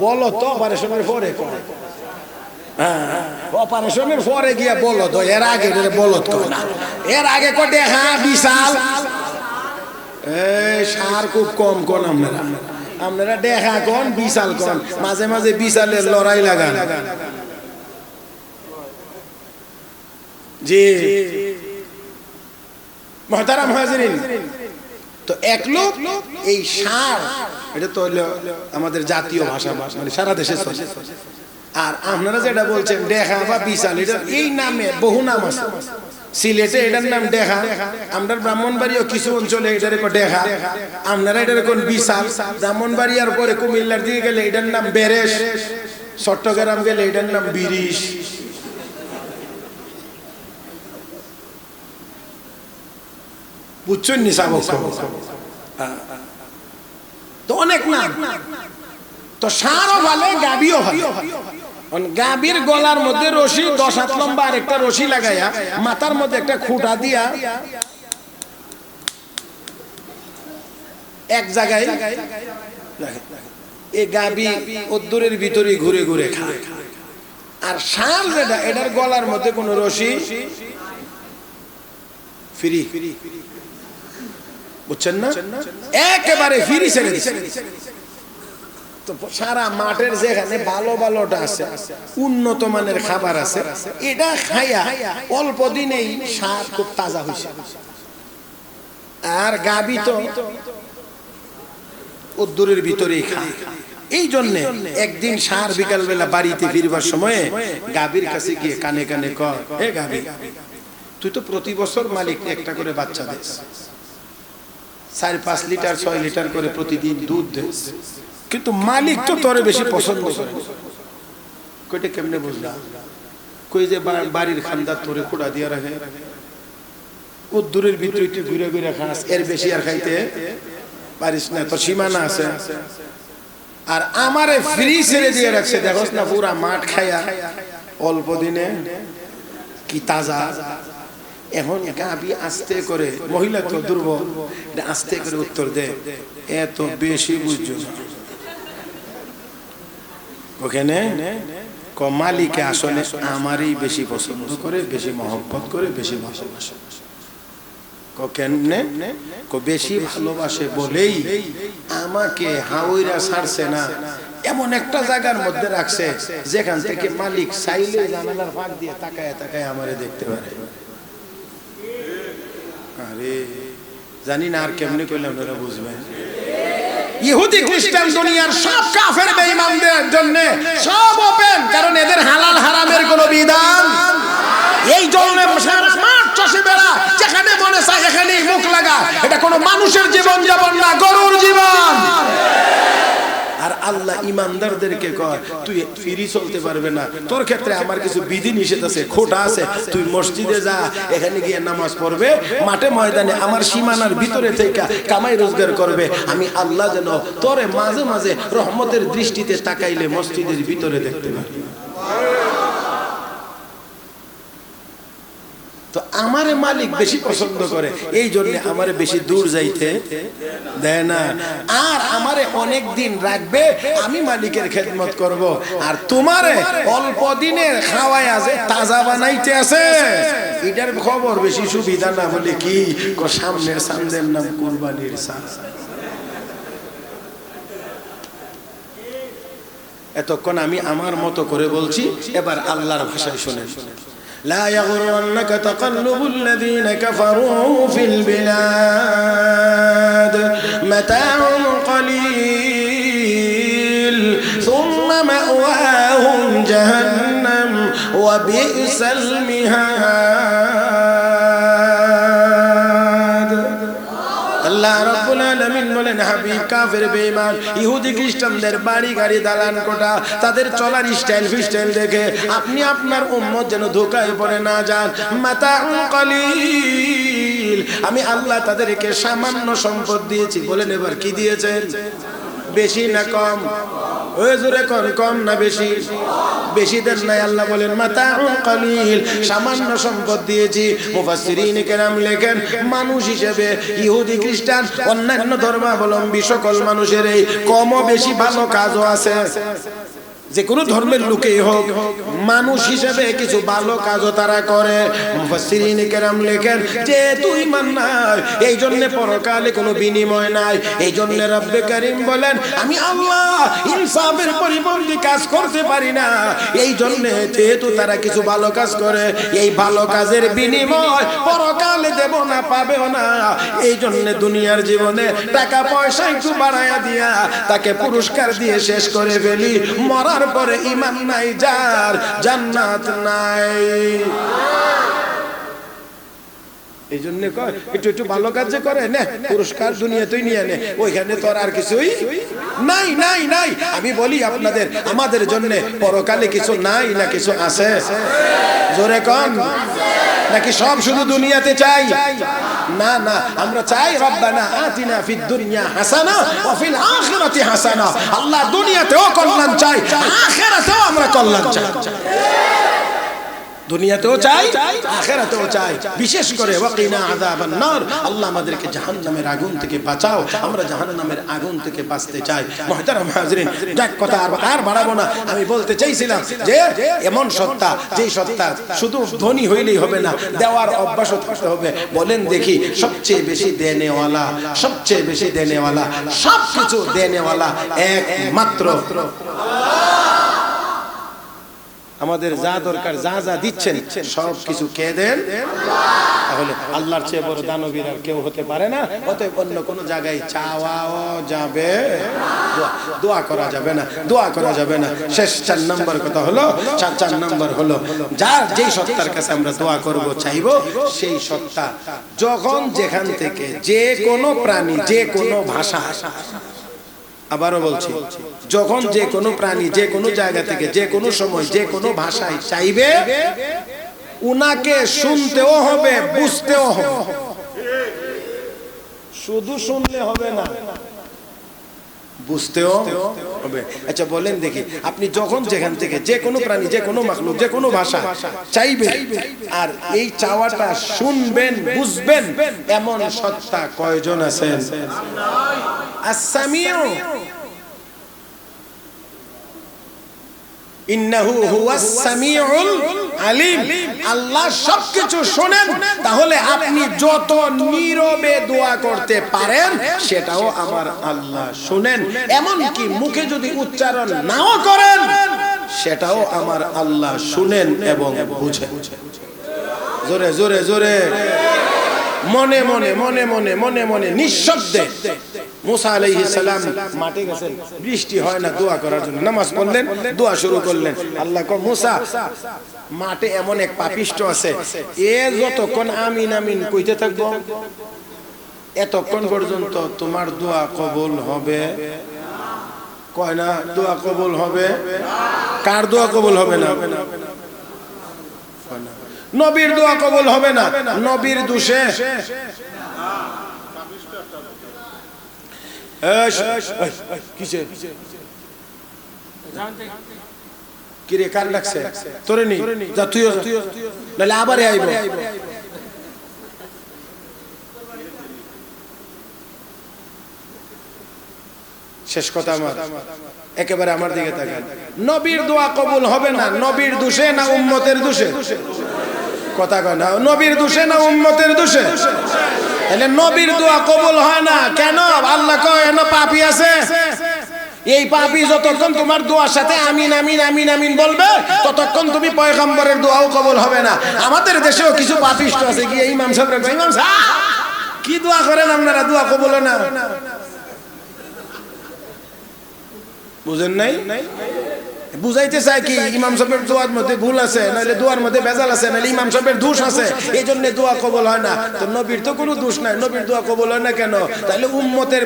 বলো তো অপারেশনের পরে কন। অপারেশনের পরে গিয়া বলো তো, এর আগে বলত না, এর আগে কটে হ্যাঁ বিশাল সার খুব কম কোন আপনারা, আপনারা দেখা কোন বিশাল কোন, মাঝে মাঝে বিশালের লড়াই লাগান। জি মুহতারাম হাজিরিন, তো এক লোক এই সার, এটা তো হলো আমাদের জাতীয় ভাষা, মানে সারা দেশে চলে। আর আপনারা যেটা বলছেন দেখা বা বিশাল, এটা এই নামে বহু নাম আছে। সিলেটে এটার নাম দেখা, আমরা ব্রাহ্মণবাড়িয়া কিছু অঞ্চলে এটার দেখা, আপনারা এটার কোন বিশাল। ব্রাহ্মণবাড়িয়ার পরে কুমিল্লার দিকে গেলে এটার নাম বেরেশ, চট্টগ্রাম গেলে এটার নাম বিরিশ। বুঝছেন নি সাবক? তো অনেক নাম। তো সারও ভালো, গাবিও ভালো। গাবির গলার মধ্যে রশি 10 হাত লম্বা আর একটা রশি লাগাইয়া মাথার মধ্যে একটা খুঁটা দিয়া এক জায়গায় এই গাবি ওদ্দুরের ভিতরে ঘুরে ঘুরে খায়। আর ষাঁড় যেটা, এটার গলার মধ্যে কোনো রশি ফ্রি, বুঝছেন না? একেবারে ফ্রি ছেড়ে দিচ্ছে। তো সারা মাঠের যেখানে ভালো ভালোটা আছে, উন্নত মানের খাবার আছে, এটা খাইয়া অল্প দিনেই ষাঁড় খুব তাজা হয়েছে। আর গাবি তো ওদ্দুরের ভিতরেই খায়। এই জন্য একদিন ষাঁড় বিকাল বেলা বাড়িতে ফিরবার সময়ে গাবির কাছে গিয়ে কানে কানে কয়, হে গাবি, তুই তো প্রতি বছর মালিক একটা করে বাচ্চা দিস, 4-5 লিটার 6 লিটার করে প্রতিদিন দুধ দিস, কিন্তু মালিক তো তোরে বেশি পছন্দ করে। কইটা কেমনে বুঝলা? কই যে বাড়ির খান্দার তোরে খোড়া দিয়া রাখে, উদ্দুরের ভিতরে একটু ঘুরে ঘুরে খাস, এর বেশি আর খাইতে পারিস না, তো সীমানা আছে। আর আমারে ফ্রি ছেড়ে দিয়ে রাখছে, দেখোস না পুরা মাঠ খাইয়া অল্প দিনে কি তাজা। এখন গাবি আস্তে করে, মহিলা তো দুর্বল, আস্তে করে উত্তর দে, এত বেশি বুঝছো ওখানে মালিকে আসলে আমারই বেশি পছন্দ করে, বেশি মহব্বত করে, বেশি ভালোবাসে। কেমনে? বেশি ভালোবাসে বলেই আমাকে হাওইরা ছাড়ছে না, এমন একটা জায়গার মধ্যে রাখছে যেখান থেকে মালিক চাইলে জানালার ফাঁক দিয়ে তাকায় তাকায় আমারে দেখতে পারে। আরে জানি না আর কেমনে কইলে আপনারা বুঝবেন। ইহুদি খ্রিস্টান দুনিয়ার সব কাফের বেঈমানদের জন্য সব ওপেন, কারণ এদের হালাল হারামের কোনো বিধান। এই জন্য সারা মাঠ চষে বেড়া, যেখানে মনে চায় এখানেই মুখ লাগা। এটা কোনো মানুষের জীবন যাপন না, গরুর জীবন। আর আল্লাহ ইমানদারদেরকে কয় তুই ফিরি চলতে পারবে না, তোর ক্ষেত্রে আমার কিছু বিধি নিষেধ আছে, খোটা আছে। তুই মসজিদে যা, এখানে গিয়ে নামাজ পড়বে, মাঠে ময়দানে আমার সীমানার ভিতরে থেকে কামাই রোজগার করবে। আমি আল্লাহ যেন তোরে মাঝে মাঝে রহমতের দৃষ্টিতে তাকাইলে মসজিদের ভিতরে দেখতে পারি। তো আমারে মালিক বেশি পছন্দ করে, এই জন্য আমারে বেশি দূর যাইতে দেয় না। আর আমারে অনেক দিন রাখবে, আমি মালিকের খেদমত করব। আর তোমারে অল্প দিনের খাওয়ায় আছে, তাজা বানাইতে আছে, এটার খবর বেশি সুবিধা না বলে কি সামনের সামনের নাম কুরবানির সাথ। এতক্ষণ আমি আমার মতো করে বলছি, এবার আল্লাহর ভাষায় শুনেন। لا يغرنك تقلب الذين كفروا في البلاد متاع قليل ثم مأواهم جهنم وبئس المهاد আল্লাহ রাব্বুল আলামিন বলেন, হাবিব কাফের বেঈমান ইহুদি খ্রিস্টানদের বাড়ি গাড়ি দালান কোঠা, তাদের চলার স্টাইল ফিস্টাইল দেখে আপনি আপনার উম্মত যেন ধোঁকায় পড়ে না যান। মাতাউন কলিল, আমি আল্লাহ তাদেরকে সামান্য সম্পদ দিয়েছি। বলেন এবার কি দিয়েছেন? বেশি না কম? ওই জোরে কোন কম না বেশি? বেশি দেন নাই। আল্লাহ বলেন মাতাউন কলিল, সামান্য সম্পদ দিয়েছি। মুফাসসিরিন কেরাম লেখেন, মানুষ হিসেবে ইহুদি খ্রিস্টান অন্যান্য ধর্মাবলম্বী সকল মানুষের এই কম বেশি ভালো কাজও আছে। যে কোনো ধর্মের লোকেই হোক, মানুষ হিসেবে কিছু ভালো কাজও তারা করে। মুফাসসিরিন কেরাম লেখেন যে তুই ঈমান নাই, এই জন্য পরকালে কোনো বিনিময় নাই। এই জন্য রব্বে কারীম বলেন, আমি আল্লাহ ইনসাফের পরিপন্থী কাজ করতে পারি না। এই জন্য যেহেতু তারা কিছু ভালো কাজ করে, এই ভালো কাজের বিনিময় পরকালে দেব না, পাবেও না। এই জন্য দুনিয়ার জীবনে টাকা পয়সা একটু বাড়ায়া দিয়া তাকে পুরস্কার দিয়ে শেষ করে ফেলি। মরার পরে ঈমান নাই যার, জান্নাত নাই। এই জন্য কয় একটু একটু ভালো কাজ যে করে নে, পুরস্কার দুনিয়াতেই নিয়ে নে, ওইখানে তোর আর কিছুই নাই নাই নাই। আমি বলি আপনাদের, আমাদের জন্য পরকালে কিছু নাই না কিছু আছে? জোরে কন। নাকি সব শুধু দুনিয়াতে চাই? না না, আমরা চাই রব্বানা আতিনা ফিদ দুনিয়া হাসানা ওয়া ফিল আখিরাতি হাসানা। আল্লাহ দুনিয়াতেও কল্যাণ চাই, আখিরাতেও আমরা কল্যাণ চাই। দুনিয়াতেও চাই, আখিরাতেও চাই। বিশেষ করে ওয়াকিনা আযাবান নার, আল্লাহ আমাদেরকে জাহান্নামের আগুন থেকে বাঁচাও। আমরা জাহান্নামের আগুন থেকে বাঁচতে চাই। মুহতারাম হাজিরিন, এক কথা আর বাড়াবো না। আমি বলতে চাইছিলাম যে এমন সত্তা, যেই সত্তা শুধু ধনী হইলেই হবে না, দেওয়ার অভ্যাসও থাকতে হবে। বলেন দেখি, সবচেয়ে বেশি দেনেওয়ালা, সবচেয়ে বেশি দেনেওয়ালা, সবকিছু দেনেওয়ালা একমাত্র আমাদের যা দরকার, যা যা দিচ্ছেন সব কিছু কে দেন? তাহলে আল্লাহর চেয়ে বড় দানবীর আর কেউ হতে পারে না। অতএব অন্য কোনো জায়গায় চাওয়াও যাবে, দোয়া করা যাবে না, দোয়া করা যাবে না। শেষ 4 নম্বর কথা হলো, 4 নম্বর হলো, যার যেই সত্তার কাছে আমরা দোয়া করব, চাইবো, সেই সত্তা যখন যেখান থেকে যে কোনো প্রাণী, যে কোনো ভাষা, আবারও বলছি, যখন যে কোনো প্রাণী যে কোনো জায়গা থেকে যে কোনো সময় যে কোনো ভাষায় চাইবে, উনাকে শুনতেও হবে, বুঝতেও হবে। শুধু শুনলে হবে না, বুঝতেও হবে। আচ্ছা বলেন দেখি, আপনি যখন যেখান থেকে যে কোনো প্রাণী, যে কোনো মাখলুক, যে কোনো ভাষা চাইবে, আর এই চাওয়াটা শুনবেন, বুঝবেন, এমন সত্তা কয়জন আছেন? আস-সামিউ, ইন্নাহু হুয়াস সামিউল আলিম। আল্লাহ সবকিছু শোনেন। তাহলে আপনি যত নীরবে দোয়া করতে পারেন, সেটাও আমার আল্লাহ শুনেন। এমনকি মুখে যদি উচ্চারণ নাও করেন, সেটাও আমার আল্লাহ শুনেন এবং বুঝেন। জোরে জোরে জোরে। মনে মনে মনে মনে মনে মনে নিঃশব্দে মুসা আলাইহিস সালাম মাঠে গেছেন, বৃষ্টি হয় না, দোয়া করার জন্য নামাজ পড়লেন, দোয়া শুরু করলেন। আল্লাহ কয় মুসা, মাঠে এমন এক পাপিষ্ট আছে, এ যতক্ষণ আমিন আমিন কইতে থাকবো এতক্ষণ পর্যন্ত তোমার দোয়া কবুল হবে। কয় না দোয়া কবুল হবে? কার দোয়া কবুল হবে না? নবীর দোয়া কবুল হবে না, নবীর দোষে। কিরে কার ডাকছে? তোরে নি যা, তুইও নাহলে আবার আইব। শেষ কথা আমার, একেবারে আমার দিকে তাকান। নবীর দোয়া কবুল হবে না, নবীর দোষে না উম্মতের দোষে? কথা কয় না, নবীর দোষে না উম্মতের দোষে? তাহলে নবীর দোয়া কবুল হয় না কেন? আল্লাহ কয় এনো পাপী আছে, এই পাপী যতক্ষণ তোমার দোয়ার সাথে আমিন আমিন আমিন আমিন বলবে ততক্ষণ তুমি পয়গম্বরের দোয়াও কবুল হবে না। আমাদের দেশেও কিছু পাপিষ্ট আছে, গিয়ে ইমাম সাহেব ইমাম সাহেব কি দোয়া করেন আপনারা, দোয়া কবুল না। বুঝেন নাই? বুঝাইতে চাই কি ইমাম সাহেবের দোয়ার মধ্যে ভুল আছে, নাহলে দোয়ার মধ্যে ভেজাল আছে, নাহলে ইমাম সাহেবের দোষ আছে, এই জন্য দোয়া কবুল হয় না। তো নবীর তো কোনো দোষ নাই, নবীর দোয়া কবুল হয় না কেন? তাহলে উম্মতের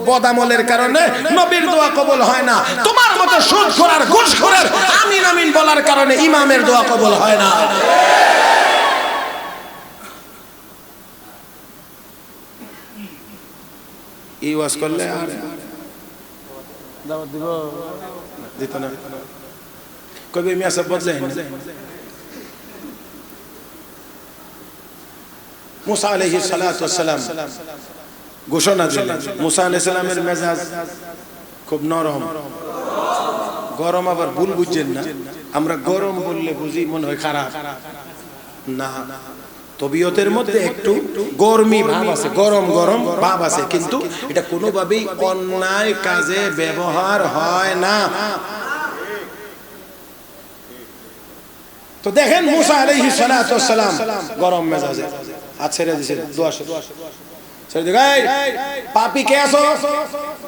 বদামলের কারণে নবীর দোয়া কবুল হয় না। তোমার মতো সুদখোর আর ঘুষখোরের আমিন আমিন বলার কারণে ইমামের দোয়া কবুল হয় না। এই ওয়াজ করলে আর দাওয়াত দিব দিত না, কবে মিয়া সব বদলে। মুসা আলাইহিস সালাতু ওয়াস সালাম ঘোষণা দিলেন। মুসা আলাইহিস সালামের মেজাজ খুব নরম, গরম আবার ভুল বুঝছেন না। আমরা গরম বললে বুঝি মনে হয় খারাপ, না, তবিয়তের মধ্যে একটু গরমি ভাব আছে, গরম গরম ভাব আছে, কিন্তু এটা কোনোভাবেই অন্যায় কাজে ব্যবহার হয় না। তো দেখেন মুসা আলাইহিস সালাতু ওয়াস সালাম গরম মেজাজে হাত ছেড়ে দিয়েছেন, দোয়া ছেড়ে দিই। পাপী কে আছো?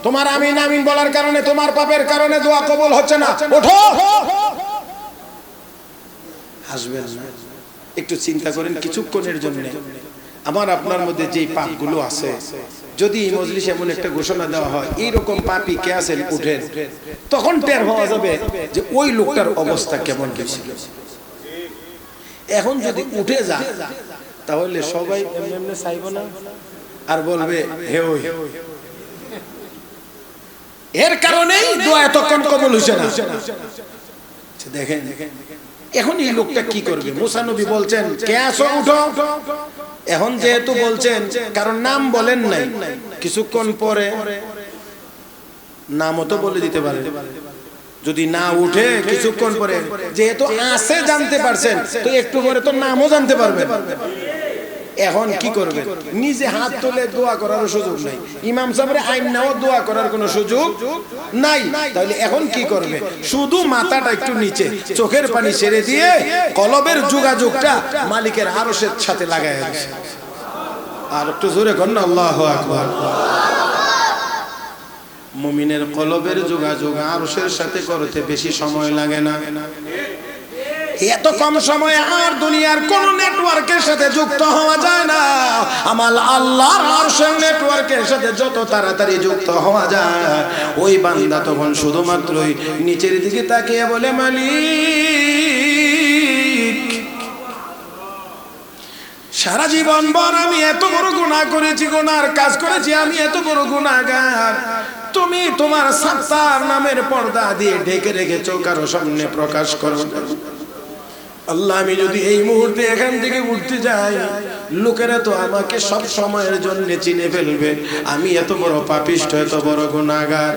তোমার আমিন আমিন বলার কারণে, তোমার পাপের কারণে দোয়া কবুল হচ্ছে না, ওঠো। হাসবেন না, একটু চিন্তা করেন কিছুক্ষণের জন্য। আমার আপনার মধ্যে যেই পাপগুলো আছে, যদি এই মজলিসে এমন একটা ঘোষণা দেওয়া হয় এইরকম পাপী কে আছেন উঠেন, তখন টের হওয়া যাবে যে ওই লোকটার অবস্থা কেমন গেছিল। এখন যদি উঠে যায় তাহলে সবাই এমনি এমনি চাইব না, আর বলবে হে ওই, এর কারণেই দোয়া এতক্ষণ কবুল হইছে না। দেখেন এখন এই লোকটা কি করবে? মুসা নবী বলছেন কে আছো উঠো। এখন যেহেতু বলছেন, কারণ নাম বলেন নাই, কিছুক্ষণ পরে নামও তো বলে দিতে পারে। যদি না উঠে কিছুক্ষণ পরে, যেহেতু আছে জানতে পারছেন, তো একটু পরে তো নামও জানতে পারবে। এখন কি করবে? নিজে হাত তুলে দোয়া করার সুযোগ নাই, ইমাম সাহেবের আইনাও দোয়া করার কোনো সুযোগ নাই। তাহলে এখন কি করবে? শুধু মাথাটা একটু নিচে, চোখের পানি ছেড়ে দিয়ে কলবের যোগাযোগটা মালিকের আরশের সাথে লাগায় দিয়েছে। আর একটু জোরে কর না আল্লাহু আকবার। মুমিনের কলবের যোগাযোগ আরশের সাথে করতে বেশি সময় লাগে না। এত কম সময়ে আর দুনিয়ার কোন নেটওয়ার্কের সাথে যুক্ত হওয়া যায় না। আমার আল্লাহর আরশের নেটওয়ার্কের সাথে যত তাড়াতাড়ি যুক্ত হওয়া যায়, ওই বান্দা তখন শুধুমাত্রই নিচের দিকে তাকিয়ে বলে মালিক, সারা জীবন ভর আমি এত বড় গুনাহ করেছি, গুনার কাজ করেছি, আমি এত বড় গুনাহগার, তুমি তোমার সাত্তার নামের পর্দা দিয়ে ঢেকে রেখেছো, কারো সামনে প্রকাশ করো। আল্লাহ, আমি যদি এই মুহূর্তে এখান থেকে উঠতে যাই, লোকেরা তো আমাকে সব সময়ের জন্য চিনে ফেলবে, আমি এত বড় পাপিষ্ঠ, এত বড় গুনাহগার।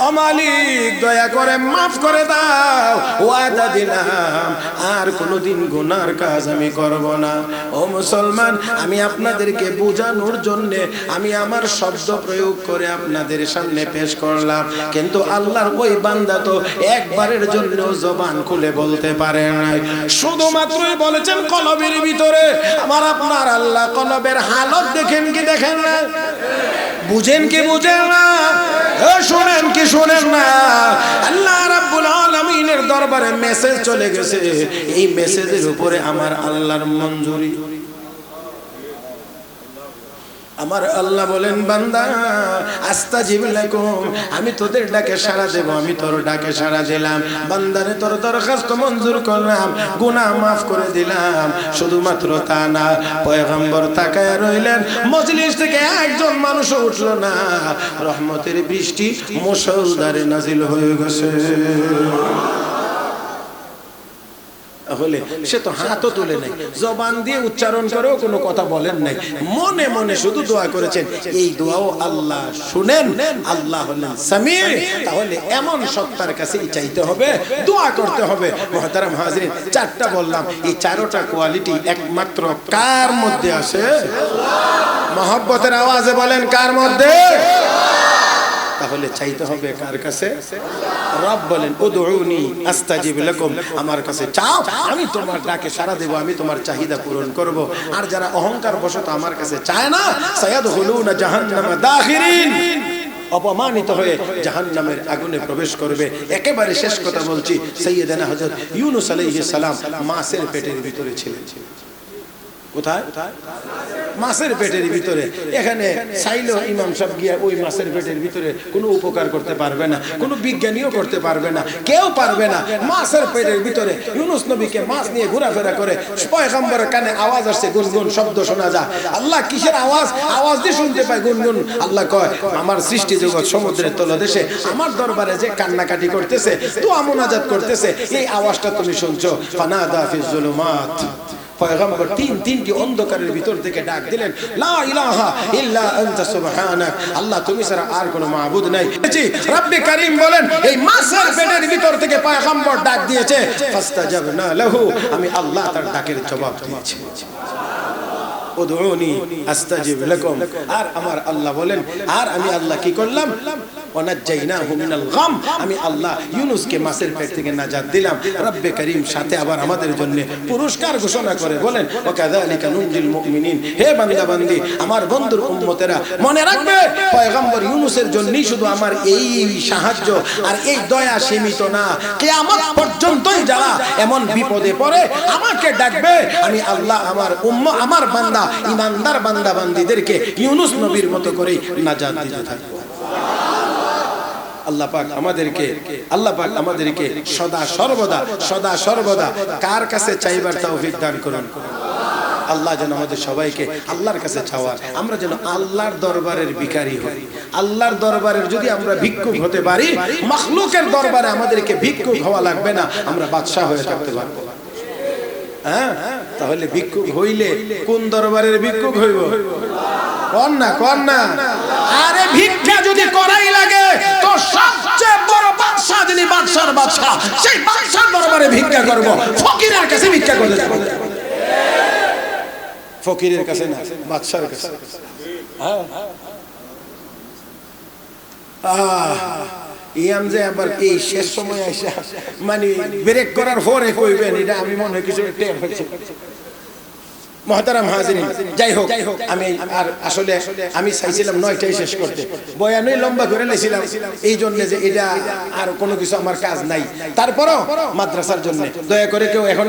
ও মালিক, দয়া করে মাফ করে দাও, ওয়াদা দিলাম আর কোনোদিন গুনার কাজ আমি করব না। ও মুসলমান, আমি আপনাদেরকে বোঝানোর জন্য আমি আমার শব্দ প্রয়োগ করে আপনাদের সামনে পেশ করলাম, কিন্তু আল্লাহর ওই বান্দা তো একবারের জন্য জবান খুলে বলতে পারে নাই। শুধুমাত্রই বলেছেন কলবের ভিতরে। আমার আপনার আল্লাহ কলবের হালত দেখেন কি দেখেন না, বুঝেন কি বুঝেন না, শুনেন কি শুনেন না। আল্লাহ রাব্বুল আলামিনের দরবারে মেসেজ চলে গেছে, এই মেসেজের উপরে আমার আল্লাহর মঞ্জুরি। আমার আল্লাহ বলেন বান্দা আস্তাজিব লাকুম, আমি তোদের ডাকে সাড়া দেব, আমি তোর ডাকে সাড়া দিলাম। বান্দারে তোর দরখাস্ত মঞ্জুর করলাম, গুনাহ মাফ করে দিলাম। শুধুমাত্র তা না, পয়গম্বর তাকায় রইলেন, মজলিস থেকে একজন মানুষও উঠলো না। রহমতের বৃষ্টি মুষলধারে নাজিল হয়ে গেছে। তাহলে সে তো হাতও তুলে নাই, জবান দিয়ে উচ্চারণ করেও কোনো কথা বলেন নাই, মনে মনে শুধু দোয়া করেছেন। এই দোয়াও আল্লাহ শুনেন, আল্লাহ হলেন সামি। তাহলে এমন সত্তার কাছেই চাইতে হবে, দোয়া করতে হবে। মুহতারাম হাজিরিন, চারটা বললাম, এই চারটা কোয়ালিটি একমাত্র কার মধ্যে আছে? মহব্বতের আওয়াজে বলেন কার মধ্যে? তাহলে চাইতে হবে কার কাছে? রব বলেন উদউনি আস্তাজিব লাকুম, আমার কাছে চাও, আমি তোমার ডাকে সাড়া দেব, আমি তোমার চাহিদা পূরণ করব। আর যারা অহংকার বশত আমার কাছে চায় না, সায়াদখুলুনা জাহান্নামা দাখিরিন, অপমানিত হয়ে জাহান্নামের আগুনে প্রবেশ করবে। একেবারে শেষ কথা বলছি, সাইয়েদনা হযরত ইউনূস আলাইহিস সালাম মাছের পেটের ভিতরে ছিলেন। কোথায়? মাছের পেটের ভিতরে। এখানে চাইলেও ইমাম সাহেব গিয়া ওই মাছের পেটের ভিতরে কোনো উপকার করতে পারবে না, কোনো বিজ্ঞানীও করতে পারবে না, কেউ পারবে না। মাছের পেটের ভিতরে ইউনূস নবীকে মাছ নিয়ে ঘোরাফেরা করে, পয়গম্বরের কানে আওয়াজ আসছে, গুনগুন শব্দ শোনা যায়। আল্লাহ কিসের আওয়াজ? আওয়াজ দিয়ে শুনতে পায় গুনগুন। আল্লাহ কয় আমার সৃষ্টি জগৎ সমুদ্রের তলদেশে আমার দরবারে যে কান্নাকাটি করতেছে, দোয়া মুনাজাত করতেছে, এই আওয়াজটা তুমি শুনছো। ফানাদা ফিজ জুলুমাত, পয়গম্বর তিনটি অন্ধকারের ভিতর থেকে ডাক দিলেন, লা ইলাহা ইল্লা আনতা সুবহানাক, আল্লাহ তুমি ছাড়া আর কোনো মাবুদ নাই। রব্বে কারীম বলেন এই মাছের পেটের ভিতর থেকে পয়গম্বর ডাক দিয়েছে, ফাস্তাজাবনা লাহু, আমি আল্লাহ তার ডাকের জবাব দিয়েছি। উদউনি আস্তাজিব লাকুম, আর আমার আল্লাহ বলেন, আর আমি আল্লাহ কি করলাম? ওয়ানাজ্জাইনাহু মিনাল গাম, আমি আল্লাহ ইউনূসকে মাছের পেট থেকে নাজাত দিলাম। রব্বে কারীম সাথে আবার আমাদের জন্য পুরস্কার ঘোষণা করে বলেন, ওয়া কাযালিকা নুনজিল মুমিনিন, হে বান্দা বান্দি, আমার বন্ধুর উম্মতেরা, মনে রাখবে পয়গম্বর ইউনূসের জন্যই শুধু আমার এই সাহায্য আর এই দয়া সীমিত না, কিয়ামত পর্যন্তই যারা এমন বিপদে পড়ে আমাকে ডাকবে, আমি আল্লাহ আমার আমার বান্দা ইমানদার বান্দা বান্দীদেরকে ইউনূস নবীর মতো করে নাজাত দিতে থাকবো। আল্লাহ পাক আমাদেরকে সদা সর্বদা কার কাছে চাইবার তৌফিক দান করুন। আল্লাহ যেন আমাদের সবাইকে আল্লাহর কাছে চাওয়ার, আমরা যেন আল্লাহর দরবারের ভিখারি হই। আল্লাহর দরবারের যদি আমরা ভিক্ষুক হতে পারি, মাখলুকের দরবারে আমাদেরকে ভিক্ষুক হওয়া লাগবে না, আমরা বাদশা হয়ে থাকতে পারবো। হ্যাঁ, তাহলে ভিক্ষুক হইলে কোন দরবারের ভিক্ষুক হইব? কোন না। আরে ভিক্ষা যদি করাই লাগে তো সবচেয়ে বড় বাদশা যিনি বাদশার বাদশা, সেই বাদশার দরবারে ভিক্ষা করব। ফকিরের কাছে ভিক্ষা করতে যাব, ফকিরের কাছে না, বাদশার কাছে। ইয়াম যে আবার এই শেষ সময় আইসা মানে ব্রেক করার পরে কইবেন, এটা আমি মনে হয় কিছু টের হচ্ছে। মুহতারাম হাজিরিন, যাই হোক, আমি আর আসলে আমি চাইছিলাম 9টায় শেষ করতে, বয়ানই লম্বা করে লেছিলাম এই জন্য যে এটা আর কোনো কিছু আমার কাজ নাই। তারপরও মাদ্রাসার জন্য দয়া করে কেউ এখন